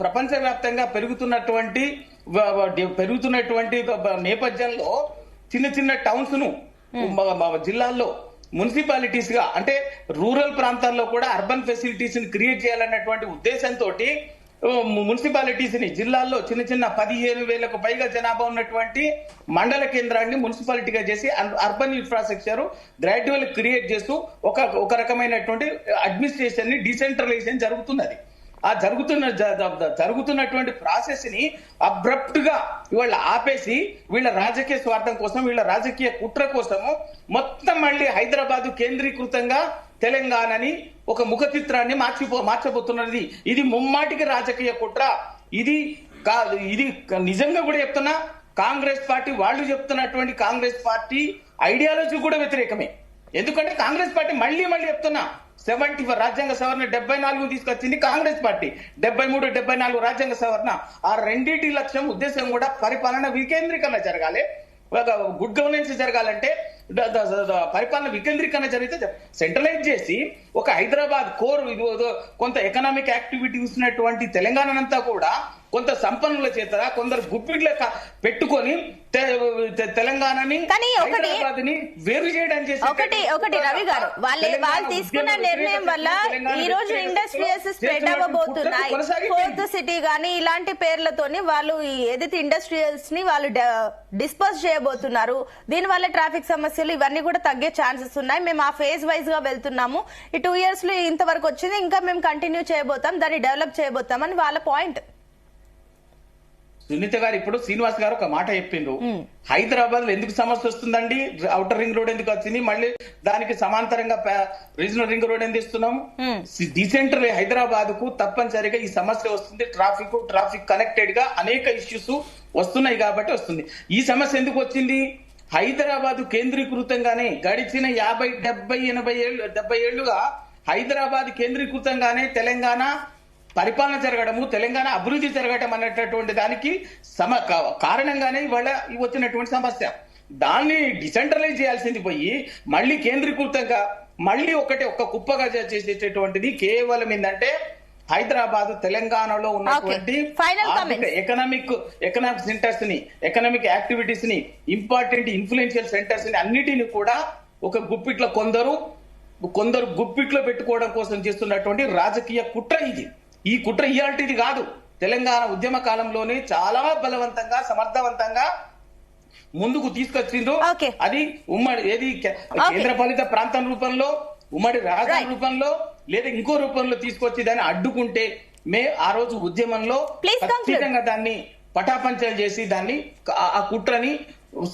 E: ప్రపంచవ్యాప్తంగా పెరుగుతున్నటువంటి నేపథ్యంలో చిన్న చిన్న టౌన్స్ ను జిల్లాల్లో మున్సిపాలిటీస్ గా, అంటే రూరల్ ప్రాంతాల్లో కూడా అర్బన్ ఫెసిలిటీస్ ని క్రియేట్ చేయాలన్నటువంటి ఉద్దేశంతో మున్సిపాలిటీస్ ని జిల్లాల్లో చిన్న చిన్న 15,000కు పైగా జనాభా ఉన్నటువంటి మండల కేంద్రాన్ని మున్సిపాలిటీగా చేసి అర్బన్ ఇన్ఫ్రాస్ట్రక్చర్ గ్రాడ్యువల్ క్రియేట్ చేస్తూ ఒక రకమైనటువంటి అడ్మినిస్ట్రేషన్ ని డీసెంట్రలైజేషన్ జరుగుతున్నది. ఆ జరుగుతున్నటువంటి ప్రాసెస్ ని అబ్రప్ట్ గా ఇవాళ ఆపేసి వీళ్ళ రాజకీయ స్వార్థం కోసం, వీళ్ళ రాజకీయ కుట్ర కోసము మొత్తం మళ్ళీ హైదరాబాద్ కేంద్రీకృతంగా తెలంగాణని ఒక ముఖ చిత్రాన్ని మార్చబోతున్నది. ఇది ముమ్మాటికి రాజకీయ కుట్ర. ఇది నిజంగా కూడా చెప్తున్నా, కాంగ్రెస్ పార్టీ వాళ్ళు చెప్తున్నటువంటి కాంగ్రెస్ పార్టీ ఐడియాలజీ కూడా వ్యతిరేకమే. ఎందుకంటే కాంగ్రెస్ పార్టీ మళ్ళీ చెప్తున్నా 74 రాజ్యాంగ సవరణ 74 తీసుకొచ్చింది కాంగ్రెస్ పార్టీ, 73, 74 రాజ్యాంగ సవరణ. ఆ రెండింటి లక్ష్యం ఉద్దేశం కూడా పరిపాలన వికేంద్రీకరణ జరగాలి. గుడ్ గవర్నెన్స్ జరగాలంటే పరిపాలన వికేంద్రీకరణ జరిగితే సెంట్రలైజ్ చేసి ఒక హైదరాబాద్ కోర్ కొంత ఎకనామిక్ యాక్టివిటీ ఉన్నటువంటి తెలంగాణనంతా కూడా కొంత సంపన్నుల చేత కొందరు గుప్పిట్ల పెట్టుకొని తెలంగాణని హైదరాబాద్ని వేరు చేయడం చేసి
A: ఒకటి రవి గారు వాళ్ళు తీసుకున్న నిర్ణయం వల్ల ఈ రోజు ఇండస్ట్రియల్స్ స్ప్రెడ్ అవ్వబోతున్నాయి. ఫోర్త్ సిటీ గానీ ఇలాంటి పేర్లతోని వాళ్ళు ఏదైతే ఇండస్ట్రియల్స్ ని వాళ్ళు డిస్పర్స్ చేయబోతున్నారు. దీని వల్ల ట్రాఫిక్ సమస్యలు ఇవన్నీ కూడా తగ్గే ఛాన్సెస్ ఉన్నాయి. మేము ఆ ఫేజ్ వైజ్ గా వెళ్తున్నాము. ఈ 2 years లో ఇంతవరకు వచ్చింది, ఇంకా మేము కంటిన్యూ చేయబోతాం, దాన్ని డెవలప్ చేయబోతాం అని వాళ్ళ పాయింట్.
E: సునీత గారు ఇప్పుడు శ్రీనివాస్ గారు ఒక మాట చెప్పిండ్రు, హైదరాబాద్ లో ఎందుకు సమస్య వస్తుందండి, ఔటర్ రింగ్ రోడ్ ఎందుకు వచ్చింది, మళ్ళీ దానికి సమాంతరంగా రీజనల్ రింగ్ రోడ్ ఎందుకు ఇస్తున్నాము. డీసెంట్రల్ హైదరాబాద్ కు తప్పనిసరిగా ఈ సమస్య వస్తుంది. ట్రాఫిక్ కనెక్టెడ్ గా అనేక ఇష్యూస్ వస్తున్నాయి కాబట్టి వస్తుంది. ఈ సమస్య ఎందుకు వచ్చింది, హైదరాబాద్ కేంద్రీకృతంగానే గడిచిన 50, 70, 80 ఏళ్లుగా హైదరాబాద్ కేంద్రీకృతంగానే తెలంగాణ పరిపాలన జరగడము, తెలంగాణ అభివృద్ధి జరగడం అనేటటువంటి దానికి కారణంగానే ఇవాళ వచ్చినటువంటి సమస్య. దాన్ని డిసెంట్రలైజ్ చేయాల్సింది పోయి మళ్ళీ కేంద్రీకృతంగా మళ్ళీ ఒక్క కుప్పగా చేసేటటువంటిది కేవలం ఏంటంటే హైదరాబాద్ తెలంగాణలో ఉన్నటువంటి ఎకనామిక్ సెంటర్స్ ని, ఎకనామిక్ యాక్టివిటీస్ ని, ఇంపార్టెంట్ ఇన్ఫ్లుయెన్షియల్ సెంటర్స్ ని అన్నిటిని కూడా ఒక గుప్పిట్లో కొందరు గుప్పిట్లో పెట్టుకోవడం కోసం చేస్తున్నటువంటి రాజకీయ కుట్ర ఇది. ఈ కుట్ర ఇయాల్టిది కాదు. తెలంగాణ ఉద్యమ కాలంలోనే చాలా బలవంతంగా సమర్థవంతంగా ముందుకు తీసుకొచ్చిండ్రు. అది ఉమ్మడి కేంద్రపాలిత ప్రాంతం రూపంలో, ఉమ్మడి రాజధాని రూపంలో, లేదా ఇంకో రూపంలో తీసుకొచ్చి దాన్ని అడ్డుకుంటే ఆ రోజు ఉద్యమంలో ఖచ్చితంగా దాన్ని పటాపంచలు చేసి దాన్ని ఆ కుట్రని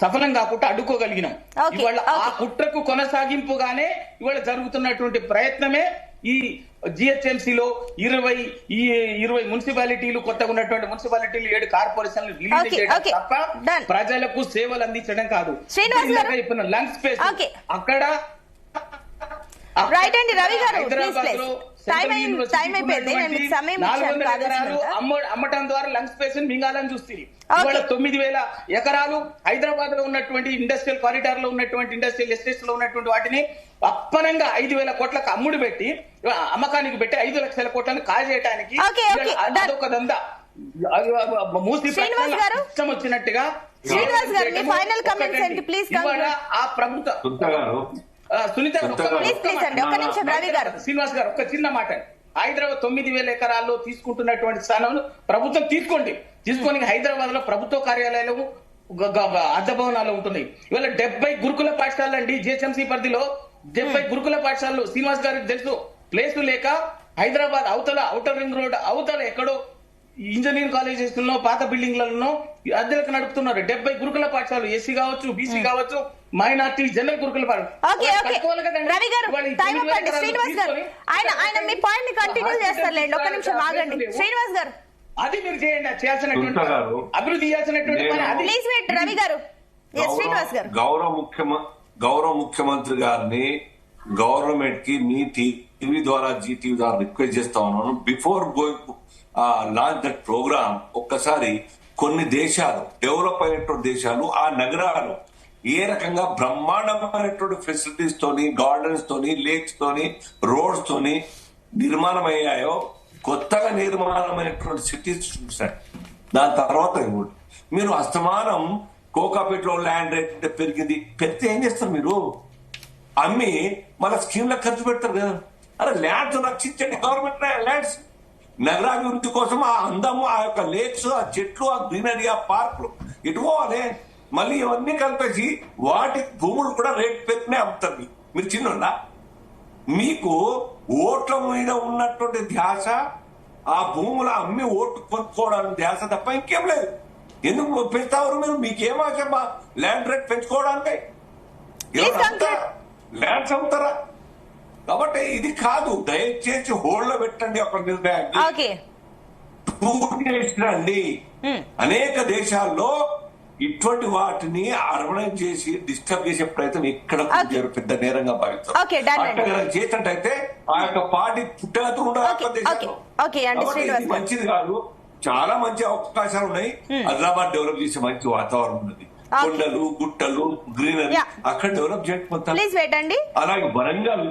E: సఫలం కాకుండా అడ్డుకోగలిగినాం. ఇవాళ ఆ కుట్రకు కొనసాగింపుగానే ఇవాళ జరుగుతున్నటువంటి ప్రయత్నమే ఈ జిహెచ్ఎంసీలో 20 మున్సిపాలిటీలు, కొత్తగా ఉన్నటువంటి మున్సిపాలిటీలు, 7 కార్పొరేషన్లు రిలీజ్ చేయడం తప్ప ప్రజలకు సేవలు అందించడం కాదు. లంగ్ స్పేస్ అక్కడ
A: రైట్ అండి రవి గారు,
E: అమ్మటం ద్వారా లంగ్ స్పేస్ మింగాలని చూస్తుంది. ఇవాళ 9,000 ఎకరాలు హైదరాబాద్ లో ఉన్నటువంటి ఇండస్ట్రియల్ కారిడార్ లో ఉన్నటువంటి ఇండస్ట్రియల్ ఎస్టేట్స్ లో ఉన్నటువంటి వాటిని అప్పనంగా 5,000 కోట్లకు అమ్మకానికి పెట్టి 5 లక్షల కోట్లను కాజేయడానికి అదొక దందా. మూసి ఇష్టం వచ్చినట్టుగా ఆ ప్రభుత్వం సునీత శ్రీనివాస్ గారు ఒక చిన్న మాట, హైదరాబాద్ 9,000 ఎకరాల్లో తీసుకుంటున్నటువంటి స్థానంలో ప్రభుత్వం తీసుకొని హైదరాబాద్ లో ప్రభుత్వ కార్యాలయాలు, అద్దె భవనాలు ఉంటున్నాయి. ఇవాళ 70 గురుకుల పాఠశాలలు అండి జిహెచ్ఎంసీ పరిధిలో. 70 గురుకుల పాఠశాలలు శ్రీనివాస్ గారికి తెలుసు. ప్లేస్ లేక హైదరాబాద్ అవతల ఔటర్ రింగ్ రోడ్ అవతల ఎక్కడో ఇంజనీరింగ్ కాలేజెస్ లో పాత బిల్డింగ్లలో అద్దెలకు నడుపుతున్నారు. 70 గురుకుల పాఠశాలలు, ఎస్సీ కావచ్చు, బీసీ కావచ్చు, మైనార్టీ, జనరల్ గురుకుల అది మీరు చేయండి. చేయాల్సినటువంటి అభివృద్ధి చేయాల్సినటువంటి పని అది.
B: గౌరవ ముఖ్యమంత్రి గారిని గవర్నమెంట్ కి మీ టీవీ ద్వారా, జీటీవీ ద్వారా రిక్వెస్ట్ చేస్తా ఉన్నాను, before going launch that programme ఒక్కసారి కొన్ని దేశాలు, డెవలప్ అయినటువంటి దేశాలు, ఆ నగరాలు ఏ రకంగా బ్రహ్మాండమైనటువంటి ఫెసిలిటీస్ తోని, గార్డెన్స్ తోని, లేక్స్ తోని, రోడ్స్ తోని నిర్మాణం అయ్యాయో, కొత్తగా నిర్మాణమైనటువంటి సిటీస్ చూసారు. దాని తర్వాత మీరు అస్తమానం కోకాపేటలో ల్యాండ్ రేట్ పెరిగితే ఏం చేస్తారు, మీరు అమ్మి మళ్ళీ స్కీమ్లకు ఖర్చు పెడతారు కదా. అరే ల్యాండ్స్ రక్షించండి, గవర్నమెంట్ ల్యాండ్స్ నగరాభివృద్ధి కోసం. ఆ అందము, ఆ యొక్క లేక్స్, ఆ చెట్లు, ఆ గ్రీనరీ, ఆ పార్కులు ఇటు పోవాలి. మళ్ళీ ఇవన్నీ కలిపేసి వాటి భూములు కూడా రేట్ పెరిగినే అమ్ముతారు. మీరు చిన్న మీకు ఓట్ల మీద ఉన్నటువంటి ధ్యాస ఆ భూములు అమ్మి ఓట్లు కొనుక్కోవడానికి ధ్యాస తప్ప ఇంకేం లేదు. ఎందుకు పెంచుతారు మీరు? మీకేం ఆశ ల్యాండ్ రేట్ పెంచుకోవడానికి? ల్యాండ్స్ అమ్ముతారా? కాబట్టి ఇది కాదు. దయచేసి హోల్డ్ లో పెట్టండి ఒక నిర్ణయాన్ని. అనేక దేశాల్లో ఇటువంటి వాటిని అర్బనైజ్ చేసి డిస్టర్బ్ చేసే ప్రయత్నం ఎక్కడ పెద్ద నేరంగా భావిస్తారు. చేసినట్టయితే ఆ యొక్క పార్టీ పుట్టగత మంచిది కాదు. చాలా మంచి అవకాశాలు ఉన్నాయి. హైదరాబాద్ డెవలప్ చేసే మంచి వాతావరణం ఉన్నది. కొండలు, గుట్టలు, గ్రీనరీ అక్కడ డెవలప్ చేయండి. అలాగే వరంగల్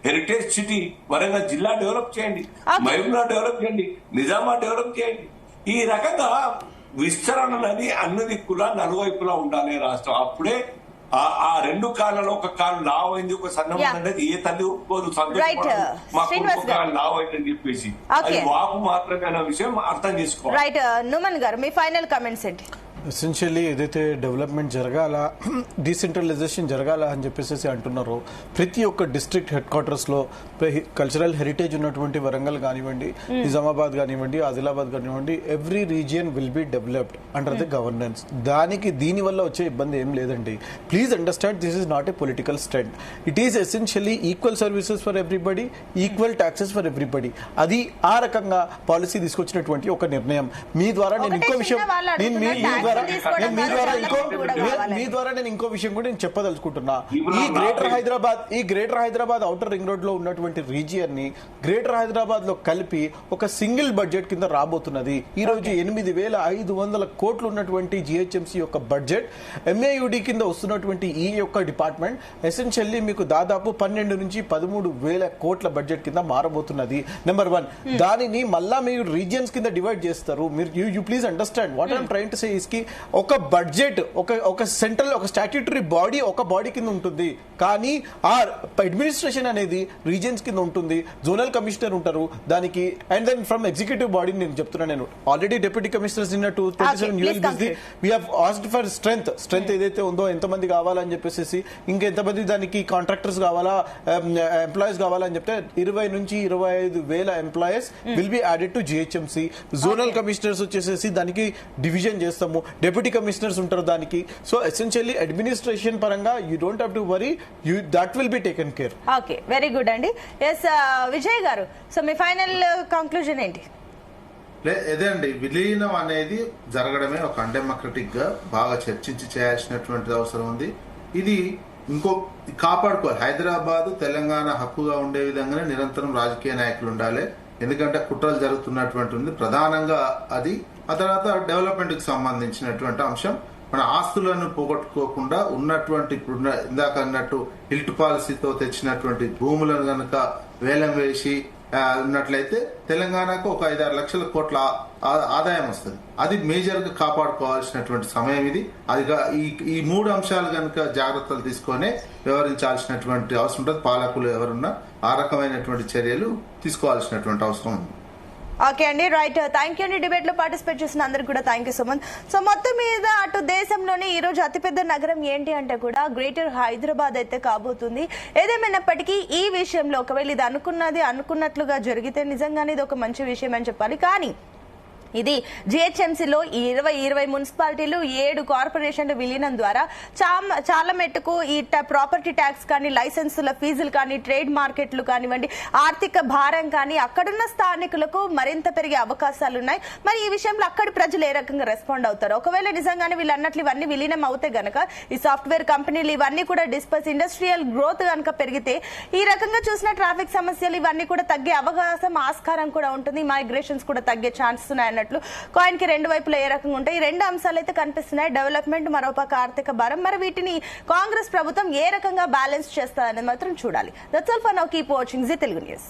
B: హెరిటేజ్ సిటీ, వరంగల్ జిల్లా డెవలప్ చేయండి, మహబూబ్నగర్ డెవలప్ చేయండి, నిజామాబాద్ డెవలప్ చేయండి. ఈ రకంగా విస్తరణ అనేది అన్ని దిక్కులా నలువైపులా ఉండాలి రాష్ట్రం. అప్పుడే ఆ రెండు కాళ్ళలో ఒక కాలు లావైంది, ఒక సన్నం అనేది ఏ తల్లి ఒప్పుకోదు. మా కుటుంబ కాలు లావైందని చెప్పేసి అది వాపు మాత్రమే అనే విషయం అర్థం చేసుకోవాలి.
A: రైట్, నుమన్ గారు మీ ఫైనల్ కామెంట్స్ ఏంటి?
D: ఎసెన్షియల్లీ ఏదైతే డెవలప్మెంట్ జరగాల, డీసెంట్రలైజేషన్ జరగాల అని చెప్పేసి అంటున్నారో, ప్రతి ఒక్క డిస్ట్రిక్ట్ హెడ్ క్వార్టర్స్లో కల్చరల్ హెరిటేజ్ ఉన్నటువంటి వరంగల్ కానివ్వండి, నిజామాబాద్ కానివ్వండి, ఆదిలాబాద్ కానివ్వండి, every region will be developed under the governance. దీనివల్ల వచ్చే ఇబ్బంది ఏం లేదండి. Please understand, this is not a political stunt. It is essentially equal services for everybody, equal taxes for everybody. అది ఆ రకంగా పాలసీ తీసుకొచ్చినటువంటి ఒక నిర్ణయం. మీ ద్వారా నేను ఇంకో విషయం మీ ద్వారా నేను ఇంకో విషయం కూడా నేను చెప్పదలుచుకుంటున్నా. ఈ greater Hyderabad outer ring road లో ఉన్నటువంటి రీజియన్ ని గ్రేటర్ హైదరాబాద్ లో కలిపి ఒక సింగిల్ బడ్జెట్ కింద రాబోతున్నది. ఈ రోజు 8,500 కోట్లు ఉన్నటువంటి జిహెచ్ఎంసీ యొక్క బడ్జెట్ ఎంఏయుడి కింద వస్తున్నటువంటి ఈ యొక్క డిపార్ట్మెంట్ ఎసెన్షియల్లీ మీకు దాదాపు 12 నుంచి 13,000 కోట్ల బడ్జెట్ కింద మారబోతున్నది. నెంబర్ 1, దానిని మళ్ళా మీరు రీజియన్స్ కింద డివైడ్ చేస్తారు. మీరు you please understand what I'm trying to say is కి ఒక బడ్జెట్ ఒక సెంట్రల్ ఒక స్టాట్యూటరీ బాడీ ఒక బాడీ కింద ఉంటుంది, కానీ ఆ అడ్మినిస్ట్రేషన్ అనేది రీజియన్స్ కింద ఉంటుంది. జోనల్ కమిషనర్ ఉంటారు దానికి. And then from executive body నేను చెప్తున్నా, నేను ఆల్రెడీ డిప్యూటీ కమిషనర్స్ నిన్నట్టు 27 ULBs we have asked for strength ఏదైతే ఉందో ఎంతమంది కావాలని చెప్పేసి, ఇంకెంతమంది దానికి కాంట్రాక్టర్స్ కావాలా, ఎంప్లాయీస్ కావాలని చెప్తే 20 నుంచి 25,000 employees will be added to GHMC. Zonal commissioners వచ్చేసేసి దానికి డివిజన్ చేస్తాము, డెప్యూటీ కమిషనర్స్ ఉంటారు దానికి. సో ఎసెన్షియల్లీ అడ్మినిస్ట్రేషన్ పరంగా you don't have to worry, that will be taken care.
A: Okay, very good అండి. ఎస్ విజయ్ గారు, సో మీ ఫైనల్ కంక్లూజన్ ఏంటి?
C: ఇదే అండి, విలీనం అనేది జరగడమే ఒక అన్డెమోక్రటిక్ గా బాగా చర్చించి చేయాల్సినటువంటి అవసరం ఉంది. ఇది కాపాడుకోవాలి. హైదరాబాద్ తెలంగాణ హక్కుగా ఉండే విధంగానే నిరంతరం రాజకీయ నాయకులు ఉండాలి. ఎందుకంటే కుట్రలు జరుగుతున్నటువంటి ఉంది ప్రధానంగా అది. ఆ తర్వాత డెవలప్మెంట్ కి సంబంధించినటువంటి అంశం, మన ఆస్తులను పోగొట్టుకోకుండా ఉన్నటువంటి ఇప్పుడు ఇందాక అన్నట్టు హిల్ట్ పాలసీతో తెచ్చినటువంటి భూములను కనుక వేలం వేసి ఉన్నట్లయితే తెలంగాణకు ఒక 5-6 లక్షల కోట్ల ఆదాయం వస్తుంది. అది మేజర్ గా కాపాడుకోవాల్సినటువంటి సమయం ఇది. అదిగా ఈ 3 అంశాలు కనుక జాగ్రత్తలు తీసుకొని వ్యవహరించాల్సినటువంటి అవసరం ఉంటుంది. పాలకులు ఎవరున్నా ఆ రకమైనటువంటి చర్యలు తీసుకోవాల్సినటువంటి అవసరం ఉంది.
A: ఓకే అండి, రైట్. థ్యాంక్ యూ అండి. డిబేట్ లో పార్టిసిపేట్ చేసిన అందరికి కూడా thank you so much. So మొత్తం మీద అటు దేశంలోనే ఈ రోజు అతిపెద్ద నగరం ఏంటి అంటే కూడా గ్రేటర్ హైదరాబాద్ అయితే కాబోతుంది. ఏదేమైనప్పటికీ ఈ విషయంలో ఒకవేళ ఇది అనుకున్నట్లుగా జరిగితే నిజంగానే ఇది ఒక మంచి విషయం అని చెప్పాలి. కానీ ఇది జిహెచ్ఎంసీలో 20 మున్సిపాలిటీలు 7 కార్పొరేషన్ల విలీనం ద్వారా చాలా మెట్టుకు ఈ ప్రాపర్టీ ట్యాక్స్ కానీ, లైసెన్సుల ఫీజులు కానీ, ట్రేడ్ మార్కెట్లు కానివ్వండి, ఆర్థిక భారం కానీ అక్కడున్న స్థానికులకు మరింత పెరిగే అవకాశాలు ఉన్నాయి. మరి ఈ విషయంలో అక్కడి ప్రజలు ఏ రకంగా రెస్పాండ్ అవుతారు? ఒకవేళ నిజంగానే వీళ్ళు అన్నట్లు ఇవన్నీ విలీనం అవుతే గనక ఈ సాఫ్ట్వేర్ కంపెనీలు ఇవన్నీ కూడా డిస్పర్స్, ఇండస్ట్రియల్ గ్రోత్ కనుక పెరిగితే ఈ రకంగా చూసిన ట్రాఫిక్ సమస్యలు ఇవన్నీ కూడా తగ్గే అవకాశం, ఆస్కారం కూడా ఉంటుంది. మైగ్రేషన్స్ కూడా తగ్గే ఛాన్సెస్ ఉన్నాయి. కాయిన్ కి 2 వైపులు ఏ రకంగా ఉంటాయి? ఈ 2 అంశాలు అయితే కనిపిస్తున్నాయి. డెవలప్మెంట్, మరోపక్క ఆర్థిక భారం. మరి వీటిని కాంగ్రెస్ ప్రభుత్వం ఏ రకంగా బ్యాలెన్స్ చేస్తారనేది మాత్రం చూడాలి. That's all for now. Keep watching Zee Telugu news.